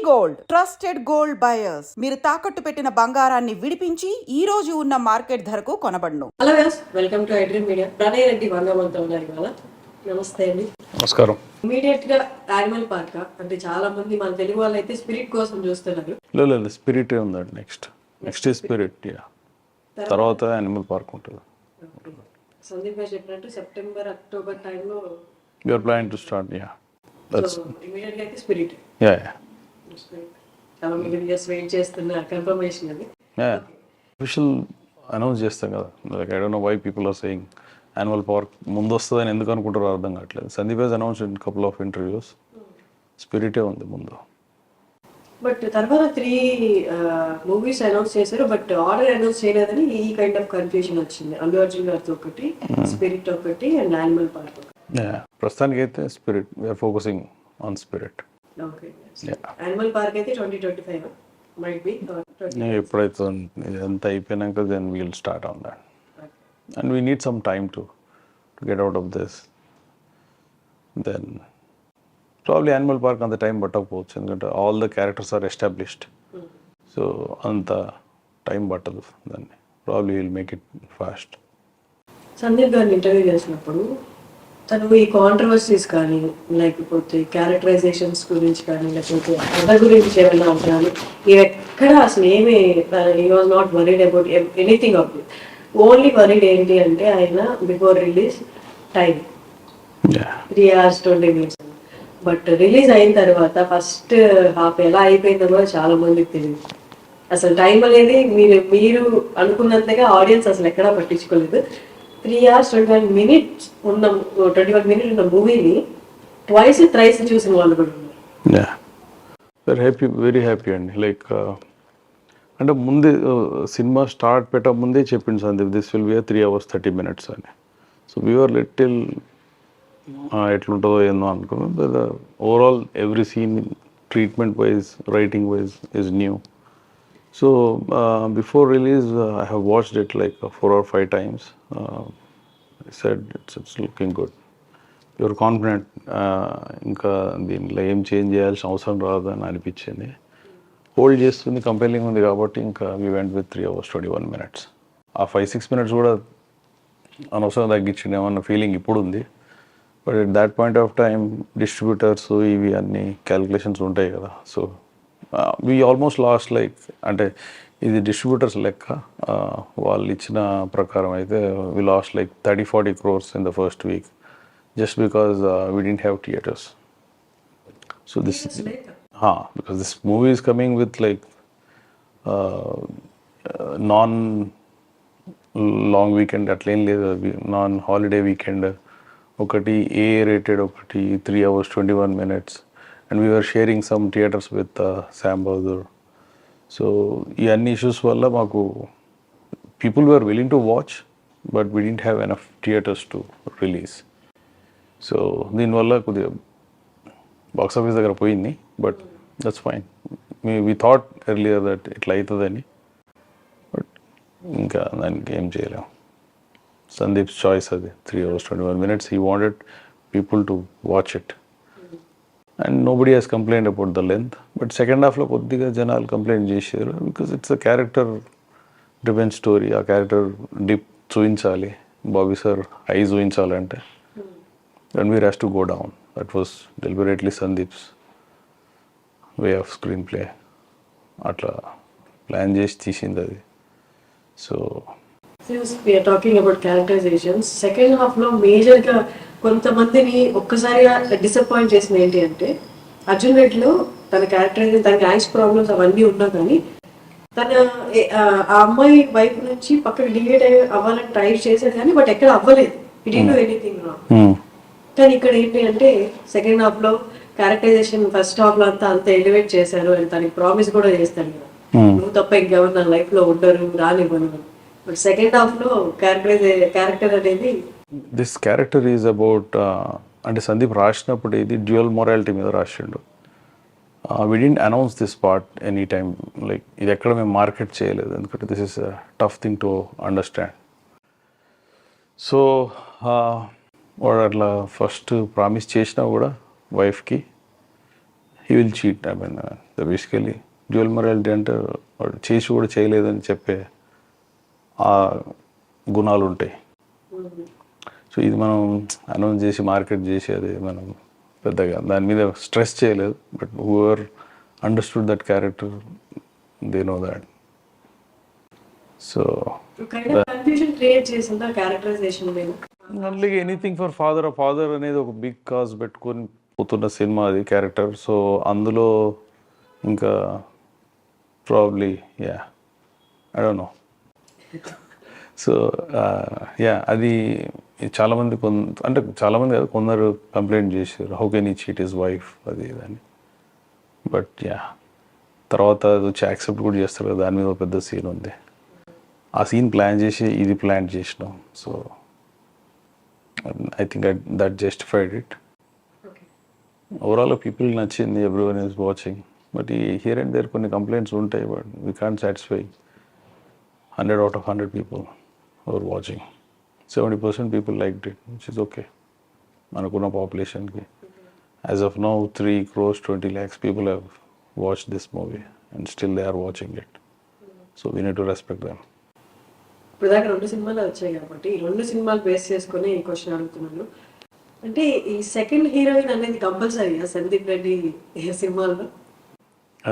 Gold trusted gold buyers మీరు తాకట్టు పెట్టిన బంగారాన్ని విడిపించి ఈ రోజు ఉన్న మార్కెట్ ధరకు కొనబడును. Hello views, welcome to iDream Media. Pranay Reddy వంగమంతో ఉన్నారు ఇవాళ. నమస్తే అండి. నమస్కారం. ఇమీడియట్ గా యానిమల్ పార్క్ అంటే చాలా మంది మన తెలుగు వాళ్ళు అయితే స్పిరిట్ కోసం చూస్తున్నారు. లేదు స్పిరిట్ ఉందండి. నెక్స్ట్ స్పిరిట్, తర్వాత యానిమల్ పార్క్ ఉంటుంది. సందీప్ గారు చెప్పినట్టు సెప్టెంబర్ అక్టోబర్ టైంలో you are planning to start. Immediate గా అయితే స్పిరిట్. యా చాలా మంది ఇయర్స్ వెయిట్ చేస్తున్న కన్ఫర్మేషన్ అది. అఫీషియల్ అనౌన్స్ చేస్తాం కదా. Like I don't know why people are saying Animal Park ముందు వస్తుందని ఎందుకు అనుకుంటారో అర్థం కావట్లేదు. Sandeep has announced in couple of interviews. స్పిరిటే ఉంది ముందు. బట్ తర్వాత 3 మూవీస్ అనౌన్స్ చేశారు, బట్ ఆర్డర్ అనౌన్స్ చేయలేదని ఈ కైండ్ ఆఫ్ కన్ఫ్యూజన్ వచ్చింది. అల్లు అర్జున్ గారితో ఒకటి, స్పిరిట్ ఒకటి అండ్ యానిమల్ పార్క్ ఒకటి. ప్రస్తుతానికి అయితే spirit, we're focusing on spirit. Okay. Animal park అయితే 2025 మైట్ బి. ఎప్పుడైతే ఇదంతా అయిపోయినాక then we'll start on that. And we need some time to get out of this. Then probably animal park అంత time పట్టకపోవచ్చు, ఎందుకంటే all the characters are established. So అంత time పట్టదు దాన్ని. Probably will make it fast. Sandeep గారిని interview చేసినప్పుడు తను ఈ కాంట్రవర్సీస్ కానీ, లేకపోతే క్యారెక్టరైజేషన్స్ గురించి కానీ, లేకపోతే కథ గురించి ఏమైనా అంటారు, ఎక్కడ అసలు ఏమి he was not worried about anything of it. Only worried ఏంటి అంటే ఆయన before release time 3 hours 20 minutes. But release అయిన తర్వాత ఫస్ట్ హాఫ్ ఎలా అయిపోయిందో కూడా చాలా మందికి తెలియదు. అసలు టైం అనేది మీరు అనుకున్నంతగా ఆడియన్స్ అసలు ఎక్కడా పట్టించుకోలేదు. 3 hours 21 minutes ఉన్న 21 minutes ఉన్న మూవీని ట్వైస్ థ్రైస్ చూసిన వాళ్ళు కూడా ఉన్నారు. వెరీ హ్యాపీ అండి. లైక్ అంటే ముందే సినిమా స్టార్ట్ పెట్టక ముందే చెప్పింది Sandeep, this will be 3 hours 30 minutes అని. సో వీఆర్ లిటిల్ ఎట్లుంటుందో ఏందో అనుకున్నాం. But overall every scene treatment wise, writing wise is new. So before release I have watched it like 4 or 5 times. I said it's looking good. You're confident. ఇంకా దీనిలో ఏం change చేయాల్సిన అవసరం రాదని అనిపించింది. హోల్డ్ చేస్తుంది, కంపెలింగ్ ఉంది కాబట్టి ఇంకా we went with 3 hours 21 minutes. ఆ 5-6 minutes కూడా అనవసరం తగ్గించింది ఏమన్న ఫీలింగ్ ఇప్పుడు ఉంది. But at that point of time distributors ఇవి అన్ని క్యాలిక్యులేషన్స్ ఉంటాయి కదా. So we almost last like, అంటే ఇది డిస్ట్రిబ్యూటర్స్ లెక్క, వాళ్ళు ఇచ్చిన ప్రకారం అయితే we last like 30-40 crores in the first week just because we didn't have theaters. So this because this movie is coming with like non long weekend, అట్లా ఏం లేదు, నాన్ హాలిడే వీకెండ్ ఒకటి, ఏ రేటెడ్ ఒకటి, 3 hours 21 minutes. And we were sharing some theaters with Sam Bahadur. So ఈ అన్ని issues వల్ల మాకు people were willing to watch, but we didn't have enough theatres to release. So దీనివల్ల కొద్దిగా box office దగ్గర పోయింది. But that's fine. We thought earlier that ఇట్లా అవుతుందని, బట్ ఇంకా దానికి ఏం చేయలేము. సందీప్స్ చాయిస్ అది. 3 hours 21 minutes. He wanted people to watch it. And nobody has complained about the length. But second half లో కొద్దిగా జనాలు కంప్లైంట్ చేశారు, because it's a character driven story. ఆ క్యారెక్టర్ డిప్ చూపించాలి, బాబీ సార్ ఐ చూపించాలంటే Ranveer has to go down. That was deliberately Sandeep's way of screenplay. అట్లా plan చేసి తీసింది అది. So since we are talking about characterizations, second half లో మేజర్ గా కొంతమందిని ఒక్కసారిగా డిసప్పాయింట్ చేసింది ఏంటి అంటే, అర్జున్ రెడ్డిలో తన క్యారెక్టరైజేషన్, తనకి యాంగ్స్ ప్రాబ్లమ్స్ అవన్నీ ఉన్నా కానీ తన ఆ అమ్మాయి వైపు నుంచి పక్కకి డివేట్ అవ్వాలని ట్రై చేసేది కానీ బట్ ఎక్కడ అవ్వలేదు. It do anything wrong. కానీ ఇక్కడ ఏంటి అంటే సెకండ్ హాఫ్ లో క్యారెక్టరైజేషన్ ఫస్ట్ హాఫ్ లో అంత ఎలివేట్ చేశారు. అండ్ తనకి ప్రామిస్ కూడా చేస్తాను కదా, నువ్వు తప్ప ఇంకెవరు నా లైఫ్ లో ఉండరు, రానివ్వను. బట్ సెకండ్ హాఫ్ లో క్యారెక్టర్ అనేది, దిస్ క్యారెక్టర్ ఈజ్ అబౌట్, అంటే సందీప్ రాసినప్పుడు ఇది డ్యూయల్ మొరాలిటీ మీద రాసిండు. We didn't announce this part any time. Like ఇది ఎక్కడ మేము మార్కెట్ చేయలేదు, ఎందుకంటే this is tough thing to understand. So వాడు అట్లా ఫస్ట్ ప్రామిస్ చేసినా కూడా వైఫ్కి he will cheat. I mean basically dual morality అంటే వాడు చేసి కూడా చేయలేదని చెప్పే ఆ గుణాలు ఉంటాయి. సో ఇది మనం అనౌన్స్ చేసి మార్కెట్ చేసి అది మనం పెద్దగా దాని మీద స్ట్రెస్ చేయలేదు. But whoever understood that character they know that. So confusion create చేసిందా క్యారెక్టరైజేషన్ మీద? అలాగే ఎనీథింగ్ ఫర్ ఫాదర్. ఫాదర్ అనేది ఒక బిగ్ కాజ్ పెట్టుకొని పోతున్న సినిమా అది క్యారెక్టర్. సో అందులో ఇంకా probably I don't no. So అది చాలామంది అంటే చాలామంది కాదు, కొందరు కంప్లైంట్ చేశారు, హౌ కెన్ ఈ చీట్ హిస్ వైఫ్ అది ఇదని. బట్ తర్వాత అది వచ్చి యాక్సెప్ట్ కూడా చేస్తారు కదా, దాని మీద ఒక పెద్ద సీన్ ఉంది. ఆ సీన్ ప్లాన్ చేసి ఇది ప్లాన్ చేసినాం. So I think that justified it. Overall people నచ్చింది, ఎవ్రీవన్ ఈజ్ వాచింగ్. బట్ ఈ హియర్ అండ్ దేర్ కొన్ని కంప్లైంట్స్ ఉంటాయి. But we can't satisfy 100 out of 100 people who are watching. 70% people liked it, which is okay. Manakuna population ki. As of now, 3 crores 20 lakhs people have watched this movie and still they are watching it. So we need to respect them. ఇప్పుడు దాకా 2 సినిమాలు వచ్చాయి కాబట్టి ఈ 2 సినిమాలు base చేసుకుని ఈ question అడుగుతున్నాను. అంటే ఈ సెకండ్ హీరోయిన్ అనేది కంపల్సరీగా సందీప్ రెడ్డి సినిమాల్లో?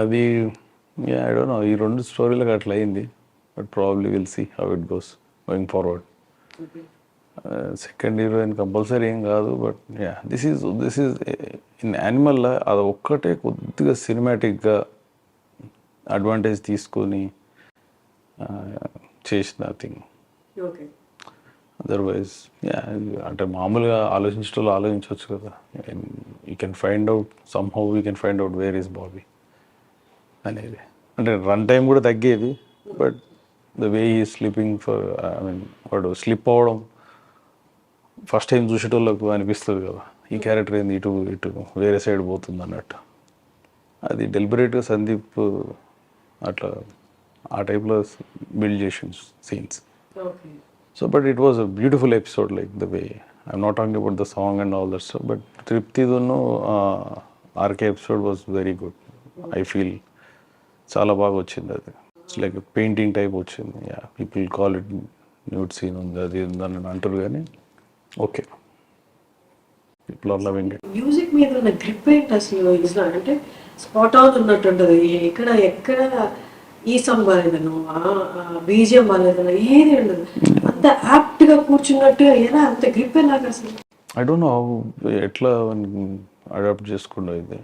అది ఐ డోంట్ నో, ఈ 2 స్టోరీలకు అట్లా అయింది. But probably will see how it goes going forward. Second heroine compulsory ఏం కాదు. బట్ దిస్ ఈజ్ ఇన్ యానిమల్లో అది ఒక్కటే కొద్దిగా సినిమాటిక్గా అడ్వాంటేజ్ తీసుకొని చేసిన థింగ్. అదర్వైజ్ అంటే మామూలుగా ఆలోచించడంలో ఆలోచించవచ్చు కదా. You can find out somehow you can find out where is Bobby అనేది. అంటే రన్ టైం కూడా తగ్గేది. బట్ ద వే ఈ స్లీపింగ్ ఫర్ ఐ మీన్ వాడు స్లిప్ అవ్వడం ఫస్ట్ టైం చూసేటోళ్ళకు అనిపిస్తుంది కదా, ఈ క్యారెక్టర్ ఏంది ఇటు ఇటు వేరే సైడ్ పోతుంది అన్నట్టు. అది డెలిబరేట్గా సందీప్ అట్లా ఆ టైప్లో బిల్డ్ చేసిన scenes. So but it was a beautiful episode like the way I'm not talking about the song and all that stuff. But తృప్తిదును RK episode was very good. I feel చాలా బాగా వచ్చింది అది. ఇట్స్ లైక్ పెయింటింగ్ టైప్ వచ్చింది. People call it nude scene ఉంది అది ఉందని అంటారు కానీ okay, people are loving it. Music మీద ఉన్న గ్రిప్ ఏంటి అసలు? అంటే స్పాట్ ఆన్ ఉన్నట్టు ఉంటుంది. ఎక్కడ ఈ సాంగ్ బాగాలేదను, బీజిఎం బాగాలేదను, ఏది ఉండదు. అంత యాప్ట్గా కూర్చున్నట్టుగా ఎలా అంత గ్రిప్ ఎలాగ అసలు? ఐ డోంట్ నో ఎట్లా అడాప్ట్ చేసుకుంటా. ఇది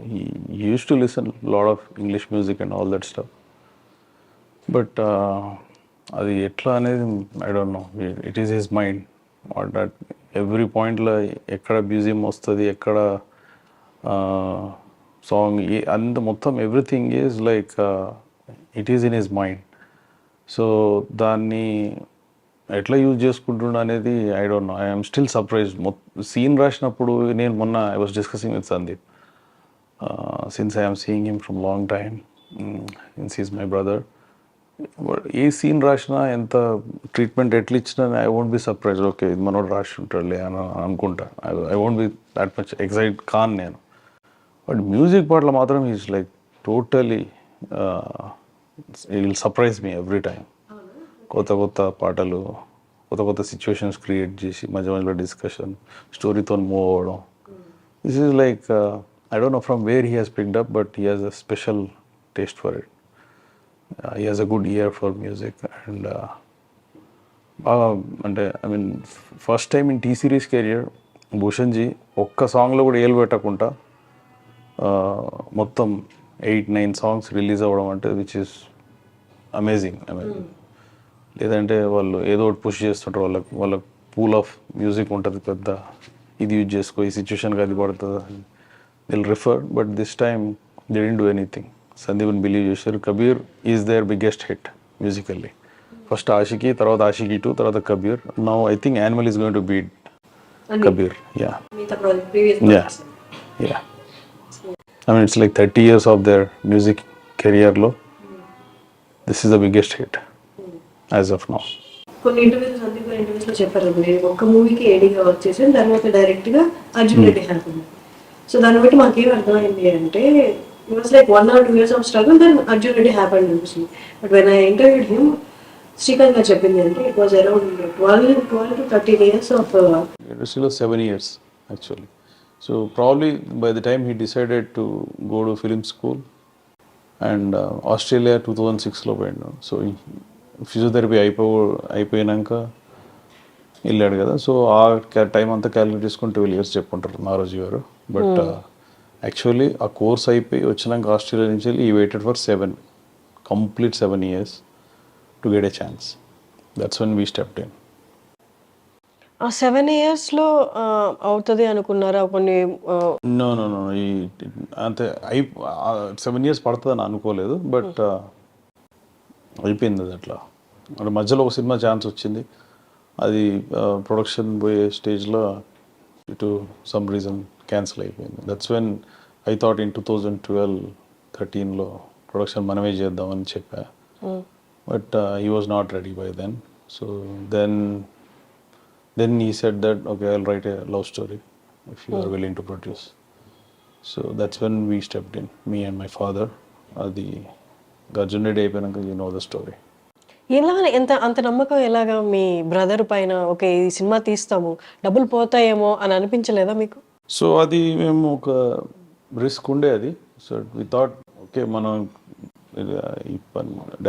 use to listen lot of English music and all that stuff. But అది ఎట్లా అనేది I don't know. It is his mind what that every పాయింట్లో ఎక్కడ మ్యూజియం వస్తుంది, ఎక్కడ సాంగ్ అంత మొత్తం everything is like it is in his mind. So దాన్ని ఎట్లా యూజ్ చేసుకుంటుండ అనేది I don't know. I'm still surprise. Scene రాసినప్పుడు నేను మొన్న I was discussing with Sandeep, since I'm seeing him from long time, since is my brother. ఏ scene రాసినా ఎంత ట్రీట్మెంట్ ఎట్లా ఇచ్చినా I won't be surprise. Okay ఇది మనోడు రాసి ఉంటాడులే అని అనుకుంటా. I won't be that much excite కాన్ నేను. బట్ మ్యూజిక్ పట్ల మాత్రం is like totally it will surprise me every time. కొత్త కొత్త పాటలు, కొత్త కొత్త సిచ్యువేషన్స్ క్రియేట్ చేసి మధ్య మధ్యలో డిస్కషన్, స్టోరీతో మూవ్ అవ్వడం. This is like I don't know from where he has picked up, but he has a special taste for it. He has a good ear for music and బాగా అంటే I mean first time in T Series career Bhushanji ఒక్క సాంగ్లో కూడా ఏలు పెట్టకుండా మొత్తం 8-9 songs release అవ్వడం అంటే which is amazing. I mean లేదంటే వాళ్ళు ఏదో ఒకటి పుష్ చేస్తుంటారు, వాళ్ళకి పూల్ ఆఫ్ మ్యూజిక్ ఉంటుంది పెద్ద, ఇది యూజ్ చేసుకో, ఈ సిచ్యువేషన్కి అది పడుతుంది, దిల్ refer. But this time they didn't do anything. సందీప్ని బిలీవ్ చేశారు. Kabir is their biggest hit musically. First Aashiqui, తర్వాత ఆషికి 2, తర్వాత Kabir. Now I think Animal is going to beat Kabir. Yeah I mean it's like 30 years of their music కెరియర్లో this is the biggest hit as of now. కొన్ని ఇంటర్వ్యూస్లో చెప్పారు, మీరు ఒక్క మూవీకి ఏడీగా work చేసి తర్వాత డైరెక్ట్గా అర్జున్ రెడ్డి హ్యాపీ. సో దాన్ని బట్టి మాకేం అర్థమైంది అంటే it was like 1 or 2 years of struggle, then Arjun Reddy happened to me. But when I interviewed him, Srikanth garu చెప్పింది అంటే it was around 12 to 13 years of Still 7 years actually. So probably by the time he decided to go to film school and Australia 2006లో పోయిండు. So physiotherapy అయిపోయినాక వెళ్ళాడు కదా. So ఆ time అంతా calculate చేసుకుని 12 years చెప్పుకుంటారు నారోజీ గారు. బట్ యాక్చువల్లీ ఆ కోర్స్ అయిపోయి వచ్చినాక ఆస్ట్రేలియా నుంచి ఈ waited for complete 7 years to get a chance. That's when we stepped in. ఆ 7 yearsలో అవుతుంది అనుకున్నారా కొన్ని? నో నో నో ఈ అంతే 7 years పడుతుందని అనుకోలేదు. బట్ అయిపోయింది అది అట్లా. అంటే మధ్యలో ఒక సినిమా ఛాన్స్ వచ్చింది, అది ప్రొడక్షన్ పోయే స్టేజ్లో టు సమ్ రీజన్ క్యాన్సిల్ అయిపోయింది. That's when I thought in 2012-13లో ప్రొడక్షన్ మనమే చేద్దామని చెప్పా. But he was not ready by then. So then he said that, okay, I'll write a love story if you are willing to produce. So that's when we stepped in, me and my father. అది Arjun Reddy అయిపోయినాక you know the story. ఎలా అంత నమ్మకం ఎలాగా మీ brother పైన? Okay, ఈ cinema తీస్తాము, డబ్బులు పోతాయేమో అని అనిపించలేదా మీకు? సో అది మేము ఒక రిస్క్ ఉండే అది. సో వి థాట్ ఓకే మనం ఈ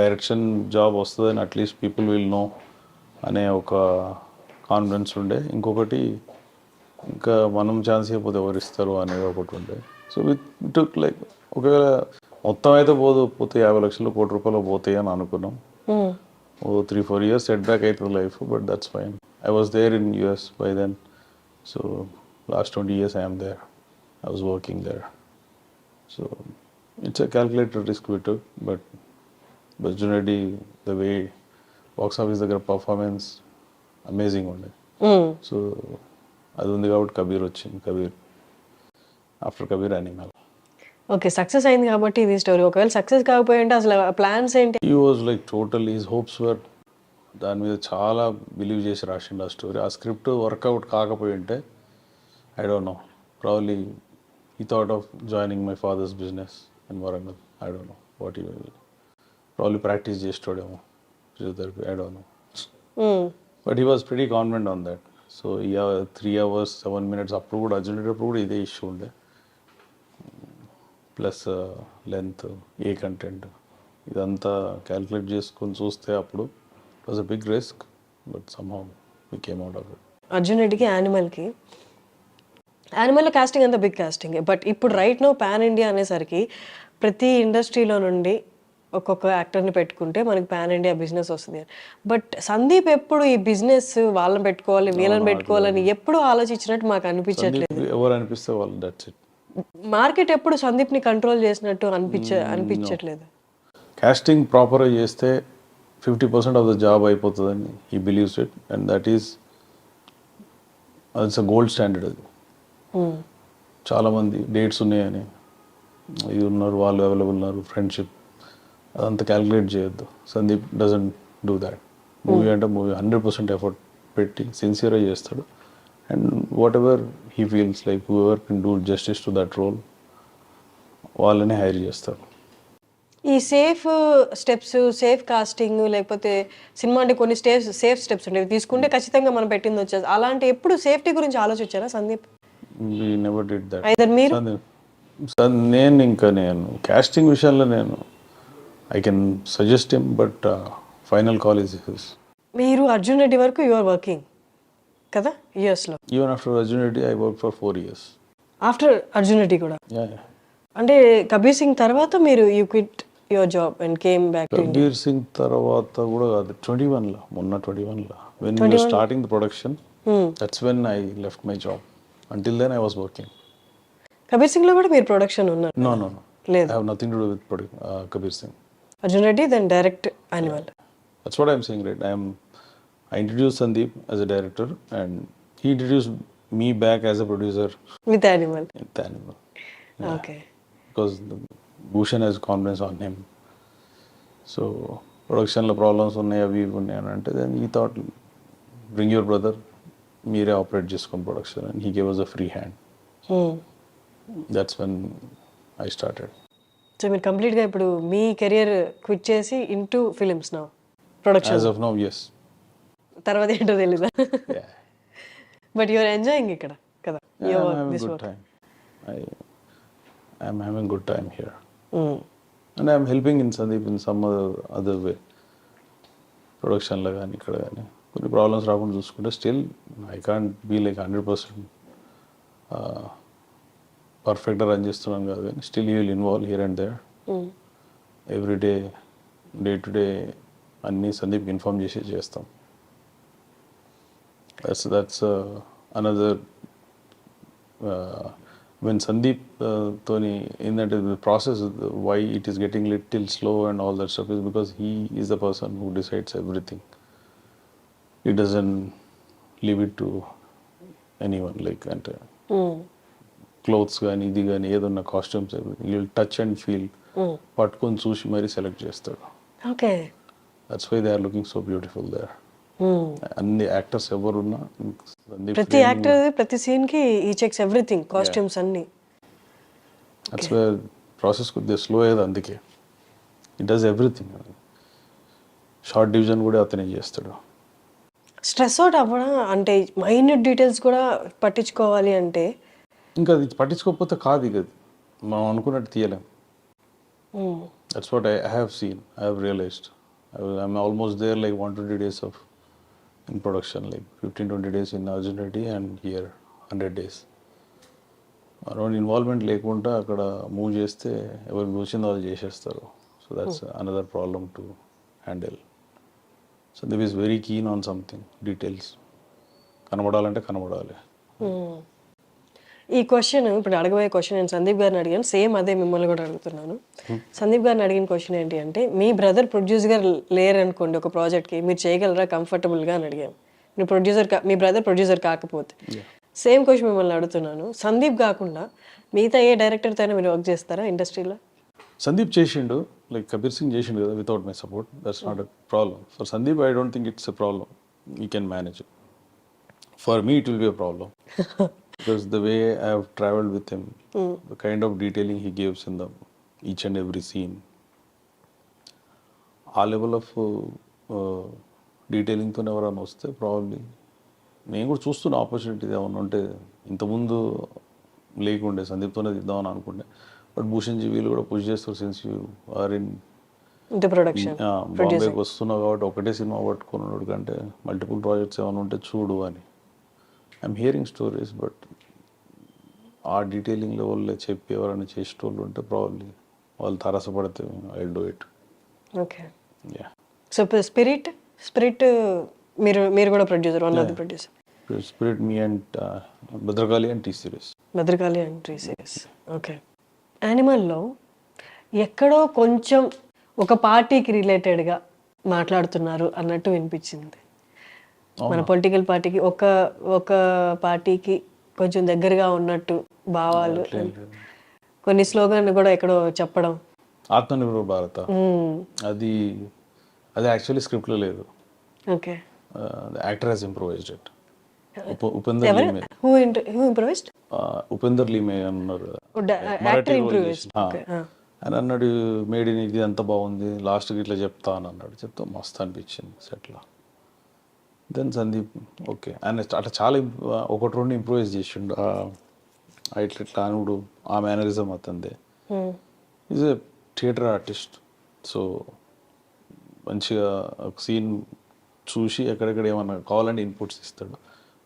డైరెక్షన్ జాబ్ వస్తుందని అట్లీస్ట్ పీపుల్ విల్ నో అనే ఒక కాన్ఫిడెన్స్ ఉండే. ఇంకొకటి ఇంకా మనం ఛాన్స్ ఇవ్వకపోతే ఎవరు ఇస్తారు అనేది ఒకటి ఉండే. సో విత్ టుక్ లైక్ ఒకవేళ మొత్తం అయితే పోతే 50 లక్షలు కోటి రూపాయలు పోతాయి అని అనుకున్నాం. 3-4 years సెట్ బ్యాక్ అవుతుంది life, but that's fine. I was there in US by then. So last 20 years I am there. I was working there. So it's a calculated risk we took, but Arjun Reddy, the way box office దగ్గర performance amazing ఉండే. So అది ఉంది కాబట్టి కబీర్ వచ్చింది. Kabir after Kabir animal. Okay, success అయింది కాబట్టి ఇది story. ఒకవేళ సక్సెస్ కాకపోయి ఉంటే అసలు ప్లాన్స్ ఏంటి? He was like total his hopes were దాని మీద చాలా బిలీవ్ చేసి రాసిండు ఆ స్టోరీ. ఆ స్క్రిప్ట్ వర్కౌట్ కాకపోయి ఉంటే I don't know, probably he thought of joining my father's business in Warangal. I don't know what he will, probably practice చేస్తాడేమో physiotherapy, I don't know. But he was pretty confident on that. So yeah, 3 hours 7 minutes అప్పుడు కూడా Arjun Reddy అప్పుడు కూడా ఇదే issue ఉండే. Plus length, a content, ఇదంతా calculate చేసుకొని చూస్తే అప్పుడు it was a big risk, but somehow we came out of it. Arjun రెడ్డికి యానిమల్లో కాస్టింగ్ అంతా బిగ్ కాస్టింగ్. బట్ ఇప్పుడు రైట్ నో పాన్ ఇండియా అనేసరికి ప్రతి ఇండస్ట్రీలో నుండి ఒక్కొక్క యాక్టర్ని పెట్టుకుంటే మనకి పాన్ ఇండియా బిజినెస్ వస్తుంది. బట్ సందీప్ ఎప్పుడు ఈ బిజినెస్ వాళ్ళని పెట్టుకోవాలి వీళ్ళని పెట్టుకోవాలని ఎప్పుడు ఆలోచించినట్టు మాకు అనిపించట్లేదు. ఎవరు అనిపిస్తే వాళ్ళు, దట్స్ ఇట్. మార్కెట్ ఎప్పుడు సందీప్ని కంట్రోల్ చేసినట్టు అనిపించట్లేదు. కాస్టింగ్ ప్రాపర్గా చేస్తే 50% ఆఫ్ ద జాబ్ అయిపోతుందని he believes it, and that is a gold standard. అది చాలామంది డేట్స్ ఉన్నాయని ఇది ఉన్నారు, వాళ్ళు అవైలబుల్ ఉన్నారు, ఫ్రెండ్షిప్, అదంతా క్యాల్కులేట్ చేయొద్దు. Sandeep doesn't do that. Movie అంటే మూవీ 100% ఎఫర్ట్ పెట్టి సిన్సియర్గా చేస్తాడు. And whatever he feels like whoever can do justice to that role వాళ్ళని హైర్ చేస్తారు. ఈ సేఫ్ స్టెప్స్, సేఫ్ కాస్టింగ్, లేకపోతే సినిమా అంటే కొన్ని సేఫ్ స్టెప్స్ ఉండేవి తీసుకుంటే ఖచ్చితంగా మనం పెట్టింది వచ్చేది. అలాంటి ఎప్పుడు సేఫ్టీ గురించి ఆలోచించారా Sandeep? We never did that. Either మీరు? నేను కాస్టింగ్ విషయంలో I can suggest him, but final call is his. మీరు అర్జున్ రెడ్డి వరకు యు ఆర్ వర్కింగ్ కదా యూఎస్లో? Even after Arjun Reddy I work for 4 years. After Arjun Reddy కూడా? అంటే కబీర్ సింగ్ తర్వాత మీరు you quit your job and came back to India? Kabir Singh తర్వాత కూడా కాదు, 21లో, మొన్న 21లో when we were starting the production, that's when I left my job. Until then I was working. Kabir Singh లో కూడా మీరు ప్రొడక్షన్ ఉన్నారు? No. లేదు. I have nothing to do with Kabir Singh. Arjun Reddy, then direct Animal. That's what I'm saying, right? I introduced Sandeep as a director, and he introduced me back as a producer With Animal. with Animal. Okay. Because Bhushan has confidence on him. So production లో problems ఉన్నాయి, అవి ఉన్నాయి అని అంటే, then he thought, bring your brother, మీరే operate చేసుకోండి production, and he gave us a free hand. That's when I started. So మీరు కంప్లీట్గా ఇప్పుడు మీ కెరియర్ క్విట్ చేసి ఇంటూ ఫిలిమ్స్ నా production As of now, yes. తర్వాత ఏంటో తెలీదా? Yeah. బట్ యూఆర్ ఎంజాయింగ్ ఇక్కడ కదా? Yeah, I'm having good time. I'm having good time here. And I'm helping in Sandeep in some other way. ప్రొడక్షన్లో కానీ ఇక్కడ కానీ కొన్ని ప్రాబ్లమ్స్ రాకుండా చూసుకుంటే still I can't be like 100% పర్ఫెక్ట్గా రన్ చేస్తున్నాను కాదు కానీ still you will involve here and there every day to day అన్నీ సందీప్కి ఇన్ఫార్మ్ చేసి చేస్తాం. దట్స్ అనదర్ when Sandeep తోని ఏంటంటే the process why it is getting little slow and all that stuff is because he is the person who decides everything. He doesn't leave it to anyone like అంటే clothes కానీ ఇది కానీ ఏదన్నా costumes you will touch and feel పట్టుకొని చూసి మరీ select చేస్తాడు. Okay, that's why they are looking so beautiful there. అన్ని యాక్టర్స్ ఎవరున్నా ప్రతి యాక్టర్ ప్రతి సీన్ కి ఈ చెక్స్ ఎవ్రీథింగ్ కాస్ట్యూమ్స్ అన్ని. దట్స్ వై ప్రాసెస్ కొద్దిగా స్లో అయ్యేది అందుకే. It does everything. Shot division కూడా అతనే చేస్తాడు. స్ట్రెస్ అవుట్ అవ్వడం అంటే మైన్యూట్ డీటెయిల్స్ కూడా పట్టించుకోవాలి అంటే ఇంకా అది పట్టించుకోకపోతే కాదు ఇక అది మనం అనుకున్నట్టు తీయలేం. That's what I have seen, I have realised. I'm almost there like 120 days of in production, like 15-20 days in Arjun Reddy and here 100 days. Around involvement లేకుండా అక్కడ మూవ్ చేస్తే ఎవరికి వచ్చిందో వాళ్ళు చేసేస్తారు. So that's another problem to handle. Sandeep is very keen on something, details కనబడాలంటే కనబడాలి. ఈ క్వశ్చన్ ఇప్పుడు అడగబోయే క్వశ్చన్ నేను సందీప్ గారిని అడిగాను, సేమ్ అదే మిమ్మల్ని కూడా అడుగుతున్నాను. సందీప్ గారిని అడిగిన క్వశ్చన్ ఏంటి అంటే, మీ బ్రదర్ ప్రొడ్యూసర్గా లేరు అనుకోండి ఒక ప్రాజెక్ట్కి, మీరు చేయగలరా కంఫర్టబుల్గా అని అడిగాను. మీ బ్రదర్ ప్రొడ్యూసర్ కాకపోతే సేమ్ క్వశ్చన్ మిమ్మల్ని అడుగుతున్నాను. సందీప్ కాకుండా మిగతా ఏ డైరెక్టర్తో అయినా మీరు వర్క్ చేస్తారా ఇండస్ట్రీలో? సందీప్ చేసిండు, లైక్ కబీర్ సింగ్ చేసిండు కదా, without my support. That's not a problem. For Sandeep I don't think it's a problem. You can manage it. For me it will be a problem. Because the way I have traveled with him, the kind of detailing he gives in the each and every scene, ఆ level of డీటెయిలింగ్తో ఎవరైనా వస్తే probably నేను కూడా చూస్తున్న opportunity ఏమన్నా ఉంటే ఇంతకుముందు లేకుండే సందీప్తోనే తీద్దామని అనుకుంటే. బట్ భూషణ్ జీ వీళ్ళు కూడా పుష్ చేస్తారు. Since you are in production బాంబేకి వస్తున్నావు కాబట్టి ఒకటే సినిమా పట్టుకున్నాడు కంటే మల్టిపుల్ ప్రాజెక్ట్స్ ఏమైనా ఉంటే చూడు అని. ఐఎమ్ హియరింగ్ స్టోరీస్, బట్ ఆ డీటెయిలింగ్ లెవెల్లో చెప్పి ఎవరైనా చేసేటోళ్ళు ఉంటే ప్రాబ్లీ వాళ్ళు తారసపడితే I do it. Okay, so Spirit మీరు కూడా producer, one of the producer. Spirit me and Bhadrakali and T Series. Bhadrakali and T Series. Okay, యానిమల్లో ఎక్కడో కొంచెం ఒక పార్టీకి రిలేటెడ్గా మాట్లాడుతున్నారు అన్నట్టు వినిపించింది. మన పొలిటికల్ పార్టీకి ఒక పార్టీకి కొంచెం దగ్గరగా ఉన్నట్టు భావాలు, కొన్ని స్లోగన్ కూడా ఎక్కడో చెప్పడం. ఆత్మనిర్భర్ భారత అది యాక్చువల్లీ స్క్రిప్ట్లో లేదు. Okay, actor has improvised it. Upender Limaye అన్నారు అని అన్నాడు. మేడ్ ఇన్ ఇది అంత బాగుంది, లాస్ట్కి ఇట్లా చెప్తా అని అన్నాడు. చెప్తా మస్తు అనిపించింది సెట్లో. దెన్ సందీప్ ఓకే ఆయన అట్లా చాలా ఒకటి రెండు ఇంప్రూవైజ్ చేసిండు. ఇట్లా అనుడు ఆ మేనరిజం అతందే. Is a theatre artist. So మంచిగా ఒక సీన్ చూసి ఎక్కడెక్కడ ఏమన్నా కావాలంటే ఇన్పుట్స్ ఇస్తాడు.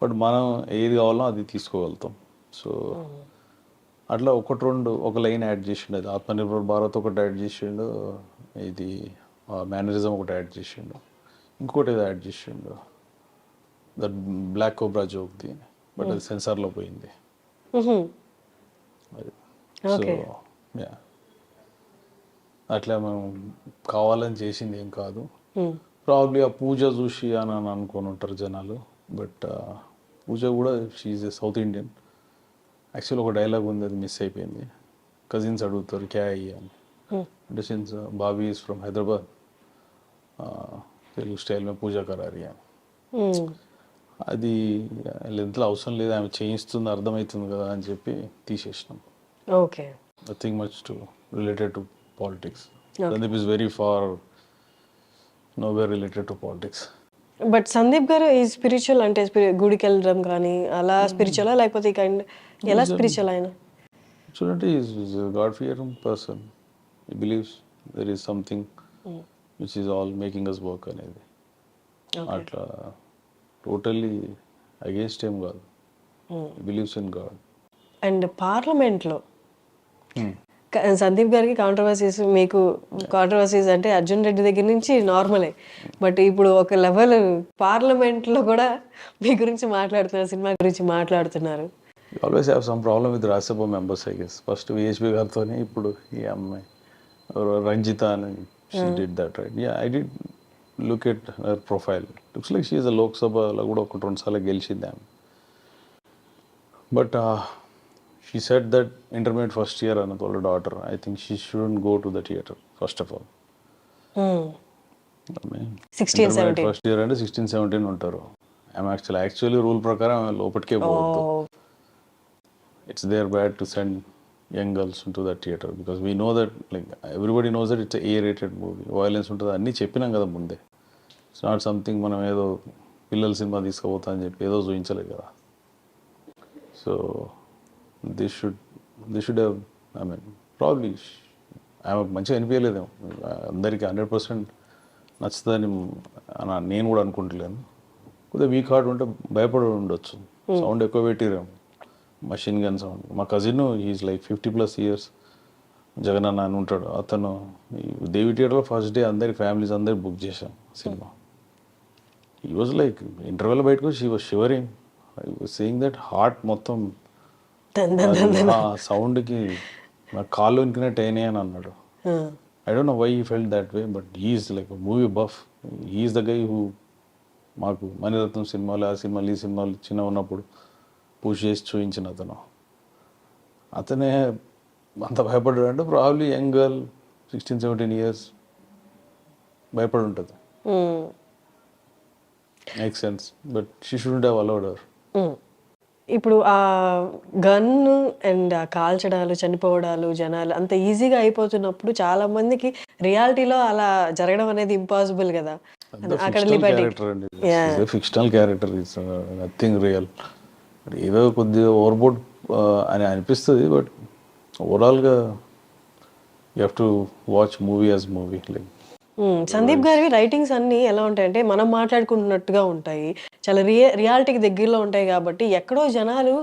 బట్ మనం ఏది కావాలో అది తీసుకోగలుగుతాం. సో అట్లా ఒకటి రెండు ఒక లైన్ యాడ్ చేసిండు. అది ఆత్మనిర్భర్ భారత్ ఒకటి యాడ్ చేసిండు, ఇది మేనరిజం ఒకటి యాడ్ చేసిండు, ఇంకోటి ఏదో యాడ్ చేసిండు, దట్ బ్లాక్ కోబ్రా జోక్ది. బట్ అది సెన్సార్లో పోయింది. సో యా అట్లా మేము కావాలని చేసింది ఏం కాదు. ప్రాబ్లీ ఆ పూజ చూసి అని అనుకొని ఉంటారు జనాలు. బట్ పూజ కూడా she a South Indian. Actual ఒక డైలాగ్ ఉంది, అది మిస్ అయిపోయింది. కజిన్స్ అడుగుతారు క్యా అయ్యా అని. అంటే since Bobby is from Hyderabad, Telugu style మే పూజ కరారి అని. అది లెంత్లో అవసరం లేదు, ఆమె చేయిస్తుంది అర్థమవుతుంది కదా అని చెప్పి తీసేసినాం. Okay, nothing much to related to politics. Sandeep is very far, nowhere related to politics. But Sandeep గారు ఈ స్పిరిచువల్ అంటే గుడికి వెళ్ళడం కానీ అలా స్పిరిచువలా లేకపోతే ఎలా స్పిరిచువల్ ఆయన? Actually, he is a God-fearing person. He believes there is something which is all making us work అనేది. అట్లా టోటల్లీ అగేన్స్ట్ ఏం కాదు. He believes in God. And పార్లమెంట్లో సందీప్ గారికి కాంట్రవర్సీస్, మీకు కాంట్రవర్సీస్ అంటే అర్జున్ రెడ్డి దగ్గర నుంచి నార్మలే, బట్ ఇప్పుడు ఒక లెవెల్ పార్లమెంట్లో కూడా మీ గురించి మాట్లాడుతున్నారు, సినిమా గురించి మాట్లాడుతున్నారు. You always have some problem with Rajyasabha members, I guess. First VHP గారితోనే, ఇప్పుడు ఈ అమ్మాయి రంజిత అని, she did that, right? Yeah, I did look at her profile. Looks like she is a Lok Sabha లో కూడా ఒక 2 సార్లు గెలిచింది ఆమె. But she said that intermediate first year and వాళ్ళ daughter, I think she shouldn't go to the theater, first of all. 16-17 first year అంటే 16-17 ఉంటారు. ఆమె యాక్చువల్లీ రూల్ ప్రకారం ఆమె లోపలికే పోవద్దు. It's their bad to send young girls into the theater because we know that, like, everybody knows that it's a A-rated movie. Violence ఉంటుంది అన్నీ చెప్పినాం కదా ముందే. It's not something మనం ఏదో పిల్లల సినిమా తీసుకుపోతా అని చెప్పి ఏదో చూపించలేదు కదా. So they should have, I mean, probably ఆమె మంచిగా అనిపించలేదేమో, అందరికీ 100% నచ్చుతుందని నేను కూడా అనుకుంటలేను. కొద్దిగా వీక్ హార్ట్ ఉంటే భయపడి ఉండొచ్చు, సౌండ్ ఎక్కువ పెట్టిరేమో, మషిన్ గన్ సౌండ్. మా cousin is like 50+ years, Jagan అన్న అని ఉంటాడు, అతను దేవి థియేటర్లో ఫస్ట్ డే అందరి ఫ్యామిలీస్ అందరికి బుక్ చేశాం cinema. He was like interval బయటకు she was shivering. I was saying that heart మొత్తం సౌండ్కి నా కాళ్ళు వణికినట్టు అయినాయి అని అన్నాడు. I don't know why he felt that way, but he's like movie buff. He's the guy who మాకు మణిరత్నం సినిమాలు, ఆ సినిమాలు, ఈ సినిమాలు చిన్న ఉన్నప్పుడు పుష్ చేసి చూపించిన అతనే అంత భయపడ్డాడు అంటే ప్రాబ్లీ యంగ్ గర్ల్ 16-17 ఇయర్స్ భయపడి ఉంటుంది. Make sense, but she shouldn't have allowed her. ఇప్పుడు ఆ గన్ అండ్ ఆ కాల్చడాలు, చనిపోవడాలు, జనాలు అంత ఈజీగా అయిపోతున్నప్పుడు చాలా మందికి రియాలిటీలో అలా జరగడం అనేది ఇంపాసిబుల్ కదా. అక్కడ fictional character is nothing real. ఏదో కొద్దిగా ఓవర్బోర్డ్ అని అనిపిస్తుంది, బట్ ఓవరాల్గా you have to watch movie as movie. Like Sandeep గారివి రైటింగ్స్ అన్నీ ఎలా ఉంటాయంటే మనం మాట్లాడుకుంటున్నట్టుగా ఉంటాయి, చాలా రియాలిటీకి దగ్గరలో ఉంటాయి. కాబట్టి ఎక్కడో జనాలు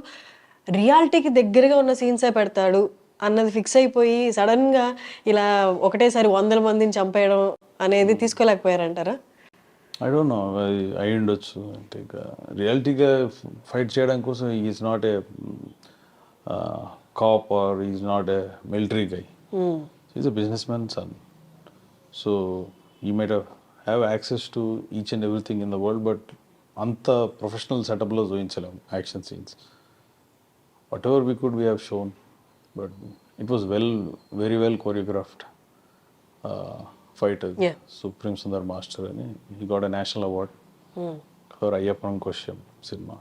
రియాలిటీకి దగ్గరగా ఉన్న సీన్సే పెడతాడు అన్నది ఫిక్స్ అయిపోయి సడన్గా ఇలా ఒకటేసారి 100 మందిని చంపేయడం అనేది తీసుకోలేకపోయారంటారా? ఐ డోంట్ నో, అయి ఉండొచ్చు. అంటే ఇక రియాలిటీగా ఫైట్ చేయడం కోసం is not a cop or is not a military guy, is a businessman son. So you might have access to each and everything in the world, but అంత professional సెటప్లో చూపించలేము action scenes. Whatever we could we have shown, but it was very well choreographed fight. Supreme Sundar master అని, he got a national award for Ayyappan క్వశ్చన్ సినిమా,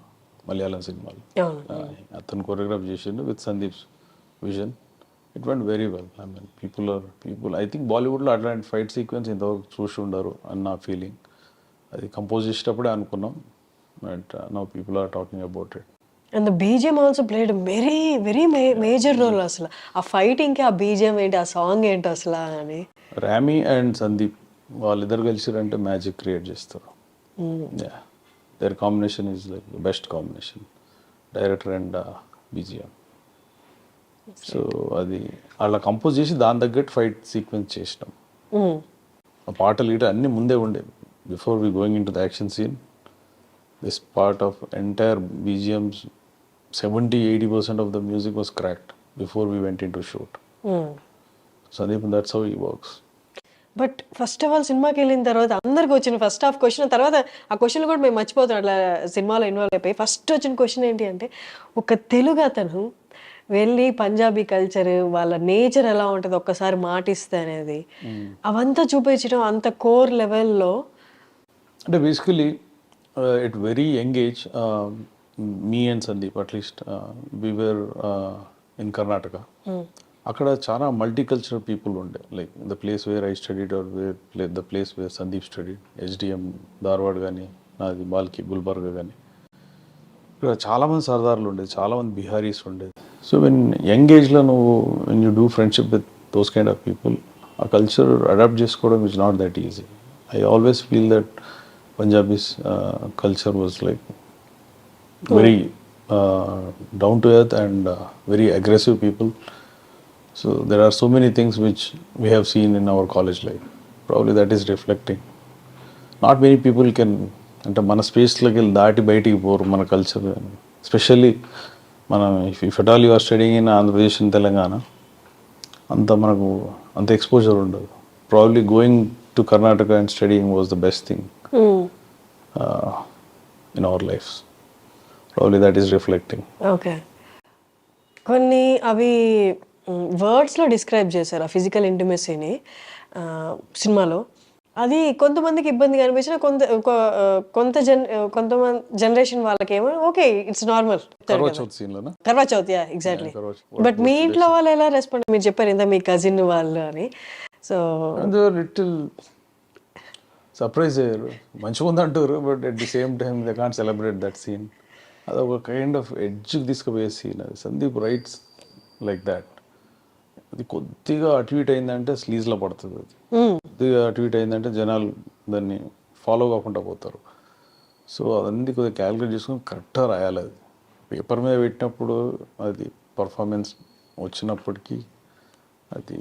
మలయాళం సినిమాలో. అతను choreograph చేసిండు with Sandeep's vision. It went very well. I mean people I think బాలీవుడ్లో అట్లాంటి fight sequence ఇంతవరకు చూసి ఉండరు అని నా ఫీలింగ్. అది కంపోజ్ చేసేటప్పుడే అనుకున్నాం, but now people are talking about it. And the BGM also played very very major role. అసలు ఆ ఫైటింగ్కి ఆ బీజిఎం ఏంటి, ఆ సాంగ్ ఏంటి అసలు అని. రామీ అండ్ సందీప్ వాళ్ళిద్దరు కలిసిరంటే మ్యాజిక్ క్రియేట్ చేస్తారు. Their combination is like the best combination, director and BGM. So అది అలా కంపోజ్ చేసి దాని తగ్గట్టు ఫైట్ సీక్వెన్స్ చేసినాం. ఆ పాటలు గీట అన్నీ ముందే ఉండేవి. Before we going into the action scene, this part of entire BGMs 70-80% of the music was cracked before we went into shoot. Sandeep, that's how he works. But first of all సినిమాకి వెళ్ళిన తర్వాత అందరికి వచ్చిన first half question, తర్వాత ఆ question కూడా మేము మర్చిపోతాం అట్లా సినిమాలో ఇన్వాల్వ్ అయిపోయి. ఫస్ట్ వచ్చిన క్వశ్చన్ ఏంటి అంటే, ఒక తెలుగు అతను వెళ్ళి పంజాబీ కల్చర్, వాళ్ళ నేచర్ ఎలా ఉంటుంది ఒక్కసారి మాటిస్తే అనేది, అవంతా చూపించడం అంత కోర్ లెవెల్లో. అంటే basically at very young age, me and Sandeep, at least we were in Karnataka. అక్కడ చాలా మల్టీకల్చరల్ పీపుల్ ఉండే, like the place where I studied or the place where Sandeep studied, HDM Dharwad కానీ, నాది బాల్కి గుల్బర్గా కానీ, ఇక్కడ చాలామంది సర్దార్లు ఉండేది, చాలామంది బిహారీస్ ఉండేది. సో యంగ్ ఏజ్లో నువ్వు when you do friendship with those kind of people, ఆ కల్చర్ అడాప్ట్ చేసుకోవడం is not that easy. I always feel that Punjabis culture was like very down to earth and very aggressive people. So there are so many things which we have seen in our college life. Probably that is reflecting. Not many people can, అంటే మన స్పేస్లోకి వెళ్ళి దాటి బయటికి పోరు మన culture. Especially మనం if at all you are studying in Andhra Pradesh in Telangana, అంత మనకు అంత ఎక్స్పోజర్ ఉండదు. Probably going to Karnataka and studying was the best thing in our lives. Probably that is reflecting. Okay, కొన్ని అవి వర్డ్స్లో డిస్క్రైబ్ చేశారు ఆ ఫిజికల్ ఇంటిమసీని సినిమాలో. అది కొంతమందికి ఇబ్బందిగా అనిపించిన కొంతమంది జనరేషన్ వాళ్ళకేమో okay it's normal. Karwa Chauth, yeah exactly. But మీ ఇంట్లో వాళ్ళు ఎలా రెస్పాండ్? మీరు చెప్పారు ఇంత మీ కజిన్ వాళ్ళు అని. సో లిటిల్ సర్ప్రైజ్ అయ్యారు, మంచిగా ఉంది అంటారు, but at the same time they can't celebrate that scene. అది ఒక కైండ్ ఆఫ్ ఎడ్జ్కి తీసుకుపోయే సీన్ అది. Sandeep writes like that. అది కొద్దిగా అటు ఇటు అయిందంటే స్లీజ్లో పడుతుంది, అది కొద్దిగా అటు ఇటు అయిందంటే జనాలు దాన్ని ఫాలో కాకుండా పోతారు. సో అదంతా కొద్దిగా క్యాలిక్యులేట్ చేసుకుని కరెక్ట్గా రాయాలి. అది పేపర్ మీద పెట్టినప్పుడు అది పర్ఫార్మెన్స్ వచ్చినప్పటికీ అది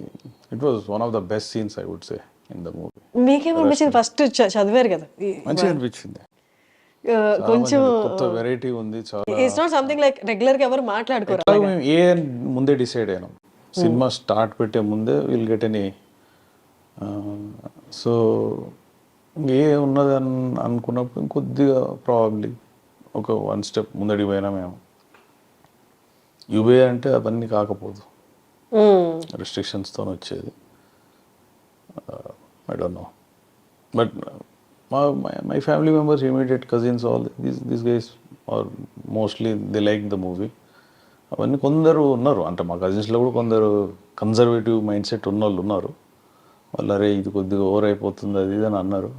it was one of the best scenes I would say in the movie. మీకేమనిపించింది? ఫస్ట్ చదివారు కదా, మంచిగా అనిపించింది. కొంచెం కొత్త వెరైటీ ఉంది చాలా. It's not something like regular గా ఎవరు మాట్లాడుకోరు. మేము ఏ ముందే డిసైడ్ అయినాం, సినిమా స్టార్ట్ పెట్టే ముందే విల్ గెట్ ఎనీ. సో ఏ ఉన్నది అని అనుకున్నప్పుడు కొద్దిగా ప్రాబబ్లీ ఒక 1 స్టెప్ ముందడి పోయినా మేము. యుబే అంటే అవన్నీ కాకపోదు, రిస్ట్రిక్షన్స్తో వచ్చేది. I don't no, but my family members, immediate cousins, all these guys are mostly they like the movie. అవన్నీ కొందరు ఉన్నారు, అంటే మా కజిన్స్లో కూడా కొందరు కన్జర్వేటివ్ మైండ్ సెట్ ఉన్న వాళ్ళు ఉన్నారు. వాళ్ళు అరే ఇది కొద్దిగా ఓవర్ అయిపోతుంది అది ఇది అని అన్నారు.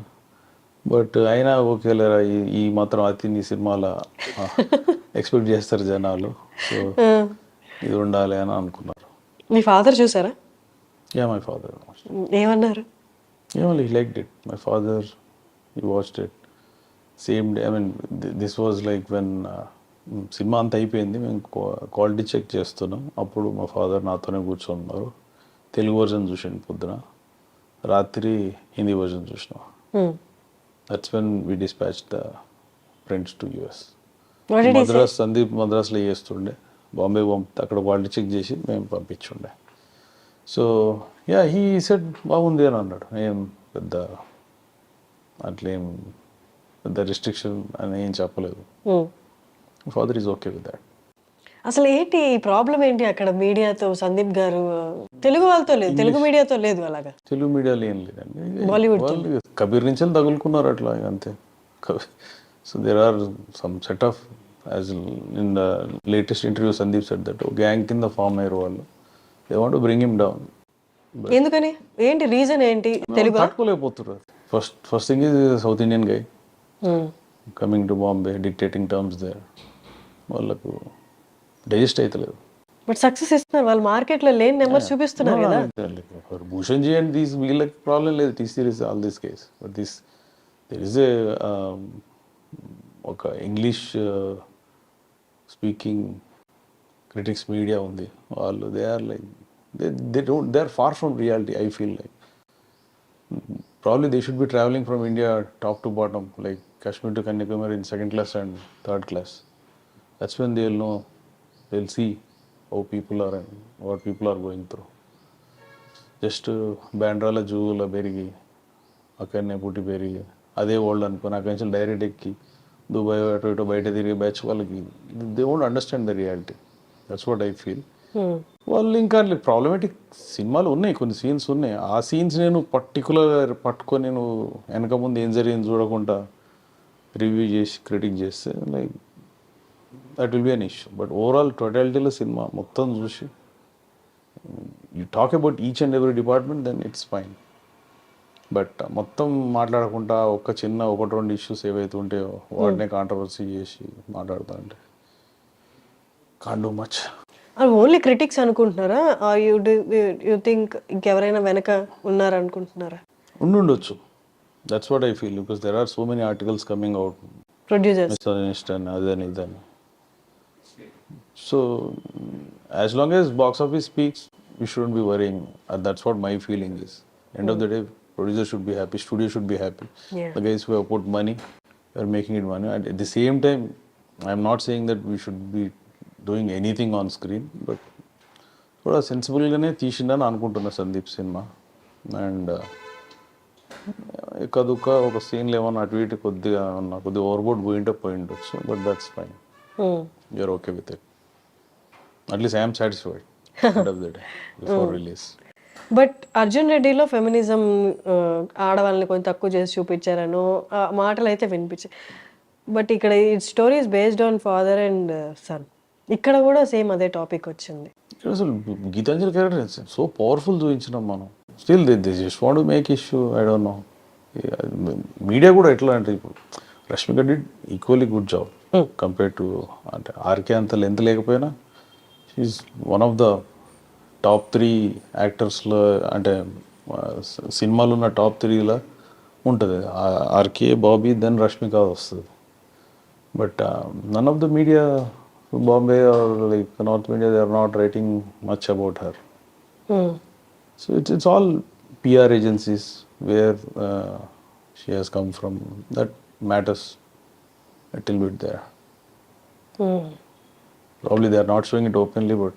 బట్ అయినా ఓకే లేరా, ఈ మాత్రం అతిని సినిమాలో ఎక్స్పెక్ట్ చేస్తారు జనాలు, సో ఇది ఉండాలి అని అనుకున్నారు. మీ ఫాదర్ చూసారా? Yeah, my father. ఏమన్నారు? he liked it. My father, he watched it same day. I mean, this was like when cinema అంతా అయిపోయింది, మేము క్వాలిటీ చెక్ చేస్తున్నాం, అప్పుడు మా ఫాదర్ నాతోనే కూర్చొన్నారు. తెలుగు వర్జన్ చూసాను పొద్దున, రాత్రి హిందీ వర్జన్ చూసినాం. That's when we dispatch the prints to US. Madras, Sandeep మద్రాస్లో చేస్తుండే, బాంబే పంపితే అక్కడ క్వాలిటీ చెక్ చేసి మేము పంపించుండే. సో యా, హీ సెడ్ బాగుంది అని అన్నాడు. ఏం పెద్ద అట్లేం పెద్ద రిస్ట్రిక్షన్ అని ఏం చెప్పలేదు. Father is okay with that. అసలు ఏంటి ప్రాబ్లం ఏంటి అక్కడ మీడియాతో? సందీప్ గారు తెలుగు వాళ్ళతో లేదు, తెలుగు మీడియాతో లేదు, అలాగా తెలుగు మీడియాలో ఏం లేదండి. బాలీవుడ్ కబీర్ నుంచి తగులుకున్నారు అట్లా అంతే. So there are some set off, as in the latest interview Sandeep said that gang కింద ఫామ్ అయ్యారు వాళ్ళు. They want to bring him down. ఎందుకని? ఏంటి రీజన్ ఏంటి? తెలుగు తట్టుకోలేకపోతున్నారు. First thing is South Indian guy coming to Bombay, dictating terms there. వాళ్ళకు digest అవుతలేదు. But success ఇస్తున్నారు వాళ్ళు, మార్కెట్లో లేని నెంబర్ చూపిస్తున్నారు కదా. భూషణ్ జీ అండ్ దీస్ వీళ్ళకి ప్రాబ్లం లేదు, T Series all this case. But there is a ఒక ఇంగ్లీష్ స్పీకింగ్ క్రిటిక్స్ మీడియా ఉంది, వాళ్ళు they are like they are far from reality. I feel like probably they should be traveling from India top to bottom, like Kashmir to Kanyakumari in 2nd class and 3rd class. That's when they'll know, they'll see how people are and what people are going through. Just బ్యాండ్రాల జూలో పెరిగి అక్కడనే పుట్టి పెరిగి అదే world అనుకుని అక్కడి నుంచి direct ఎక్కి దుబాయ్ అటు ఇటు బయట తిరిగి బ్యాచ్ వాళ్ళకి they won't understand the reality. That's what I feel. వాళ్ళు ఇంకా ప్రాబ్లమేటిక్ సినిమాలు ఉన్నాయి, కొన్ని సీన్స్ ఉన్నాయి. ఆ సీన్స్ నేను పర్టికులర్ పట్టుకొని నేను వెనక ముందు ఏం జరిగింది చూడకుండా రివ్యూ చేసి క్రిటిక్ చేస్తే like that will be an issue. But overall టోటాలిటీలో సినిమా మొత్తం చూసి you talk about each and every department then it's fine. But మొత్తం మాట్లాడకుండా ఒకటి రెండు ఇష్యూస్ ఏవైతే ఉంటాయో వాటినే కాంట్రవర్సీ చేసి మాట్లాడుతూ ఉంటే can't do much. Only critics అనుకుంటున్నారా? యూ థింక్ ఇంకెవరైనా వెనక ఉన్నారనుకుంటున్నారా? ఉండొచ్చు. That's what I feel because there are so many articles coming out, producers misogynist అని అదని ఇదని. So as long as box office speaks you shouldn't be worrying. That's what my feeling is. End of the day, producer should be happy, studio should be happy. Yeah. The guys who have put money are making it money. And at the same time, I'm not saying that we should be doing anything on screen, but కూడా సెన్సిబుల్గానే తీసిండని అనుకుంటున్నా Sandeep cinema. And ఎక్కదుక్క ఒక సీన్లు ఏమన్నా అటు ఇటు కొద్దిగా overboard పోయిండొచ్చు, but that's fine. You're okay with it. At least I'm satisfied end of the day before release. But Arjun రెడ్డిలో ఫెమినిజం ఆడవాళ్ళని కొంచెం తక్కువ చేసి చూపించారనో మాటలు అయితే వినిపించాయి. బట్ ఇక్కడ ఈ story is based on father and son. ఇక్కడ కూడా సేమ్ అదే టాపిక్ వచ్చింది. అసలు గీతాంజలి క్యారెక్టర్ సో పవర్ఫుల్ చూపించినాం మనం. Still they just want to make issue. I don't know media కూడా ఎట్లా అంటే ఇప్పుడు Rashmika did equally good job compare to అంటే ఆర్కే అంత లెంత్ లేకపోయినా she's one of the top 3 యాక్టర్స్లో అంటే సినిమాలో ఉన్న టాప్ 3లో ఉంటుంది. ఆర్కే, బాబీ, దెన్ రష్మిక వస్తుంది. But none of the media Bombay or like north India they are not writing much about her. So it's all PR agencies where she has come from that matters a little bit there. Probably they are not showing it openly, but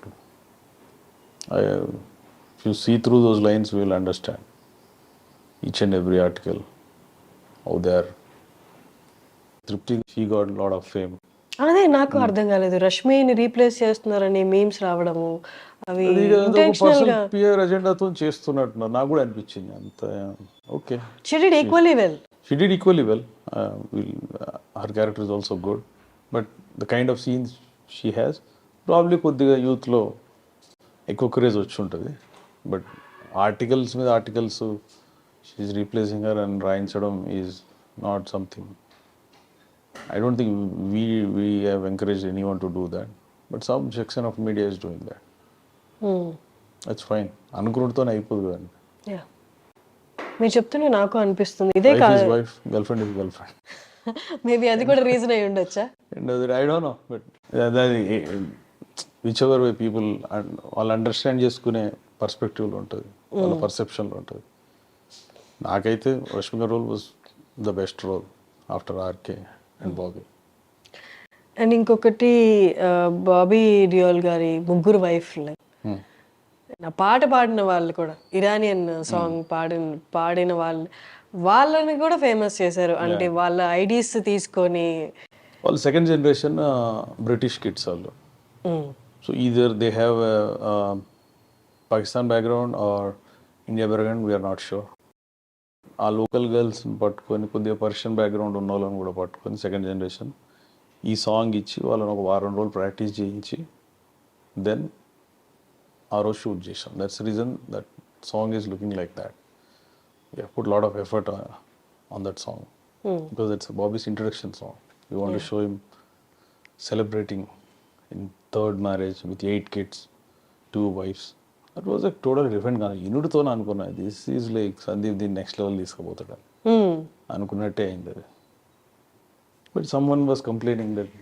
if you see through those lines, you will understand each and every article, how they are. Tripti, she got a lot of fame. అదే నాకు అర్థం కాలేదు. రష్మిని replace చేస్తున్నారని memes రావడము అవి intentional గా PR అజెండాతో చేస్తున్నట్టున్నారు నాకు కూడా అనిపించింది. అంత okay. She did equally well. She did equally well. Her character is also good, but the kind of scenes she has, probably కొద్దిగా యూత్లో ఎక్కువ క్రేజ్ వచ్చి ఉంటుంది. బట్ ఆర్టికల్స్ మీద articles she is replacing her and రాయించడం is not something. I don't think we have encouraged anyone to do that, but some section of media is doing that. That's fine. అనుకున్నతోనే అయిపోదు కానీ. Yeah. మీరు చెప్తూనే నాకు అనిపిస్తుంది ఇదే కాదు. Wife girlfriend is girlfriend. Maybe అది కూడా రీజన్ అయి ఉండొచ్చా? I don't know, but whichever way people వాళ్ళు అండర్స్టాండ్ చేసుకునే పర్స్పెక్టివ్లో ఉంటుంది, వాళ్ళ పర్సెప్షన్లో ఉంటుంది. నాకైతే Rashmika role was the best role after RK and Bobby. అండ్ ఇంకొకటి బాబీ డియోల్ గారి ముగ్గురు వైఫ్లు నా పాట పాడిన వాళ్ళు కూడా ఇరానియన్ సాంగ్ పాడిన వాళ్ళని కూడా ఫేమస్ చేశారు. అంటే వాళ్ళ ఐడీస్ తీసుకొని వాళ్ళు సెకండ్ జనరేషన్ బ్రిటిష్ కిడ్స్ వాళ్ళు. So either they have Pakistan background or India background, we're not sure. ఆ లోకల్ గర్ల్స్ని పట్టుకొని కొద్దిగా పర్షియన్ బ్యాక్గ్రౌండ్ ఉన్న వాళ్ళని కూడా పట్టుకొని సెకండ్ జనరేషన్ ఈ సాంగ్ ఇచ్చి వాళ్ళని ఒక వారం రోజులు ప్రాక్టీస్ చేయించి దెన్ ఆ రోజు షూట్ చేసాం. That's reason that song is looking like that. We have put a lot of effort on that song because it's Bobby's introduction song. We want to show him celebrating in third marriage with 8 kids, 2 wives. That was a totally different kind of యూనిట్తో అనుకున్నా. This is like Sandeep దీన్ని next level తీసుకుపోతాడు అనుకున్నట్టే అయింది అది. But someone was complaining that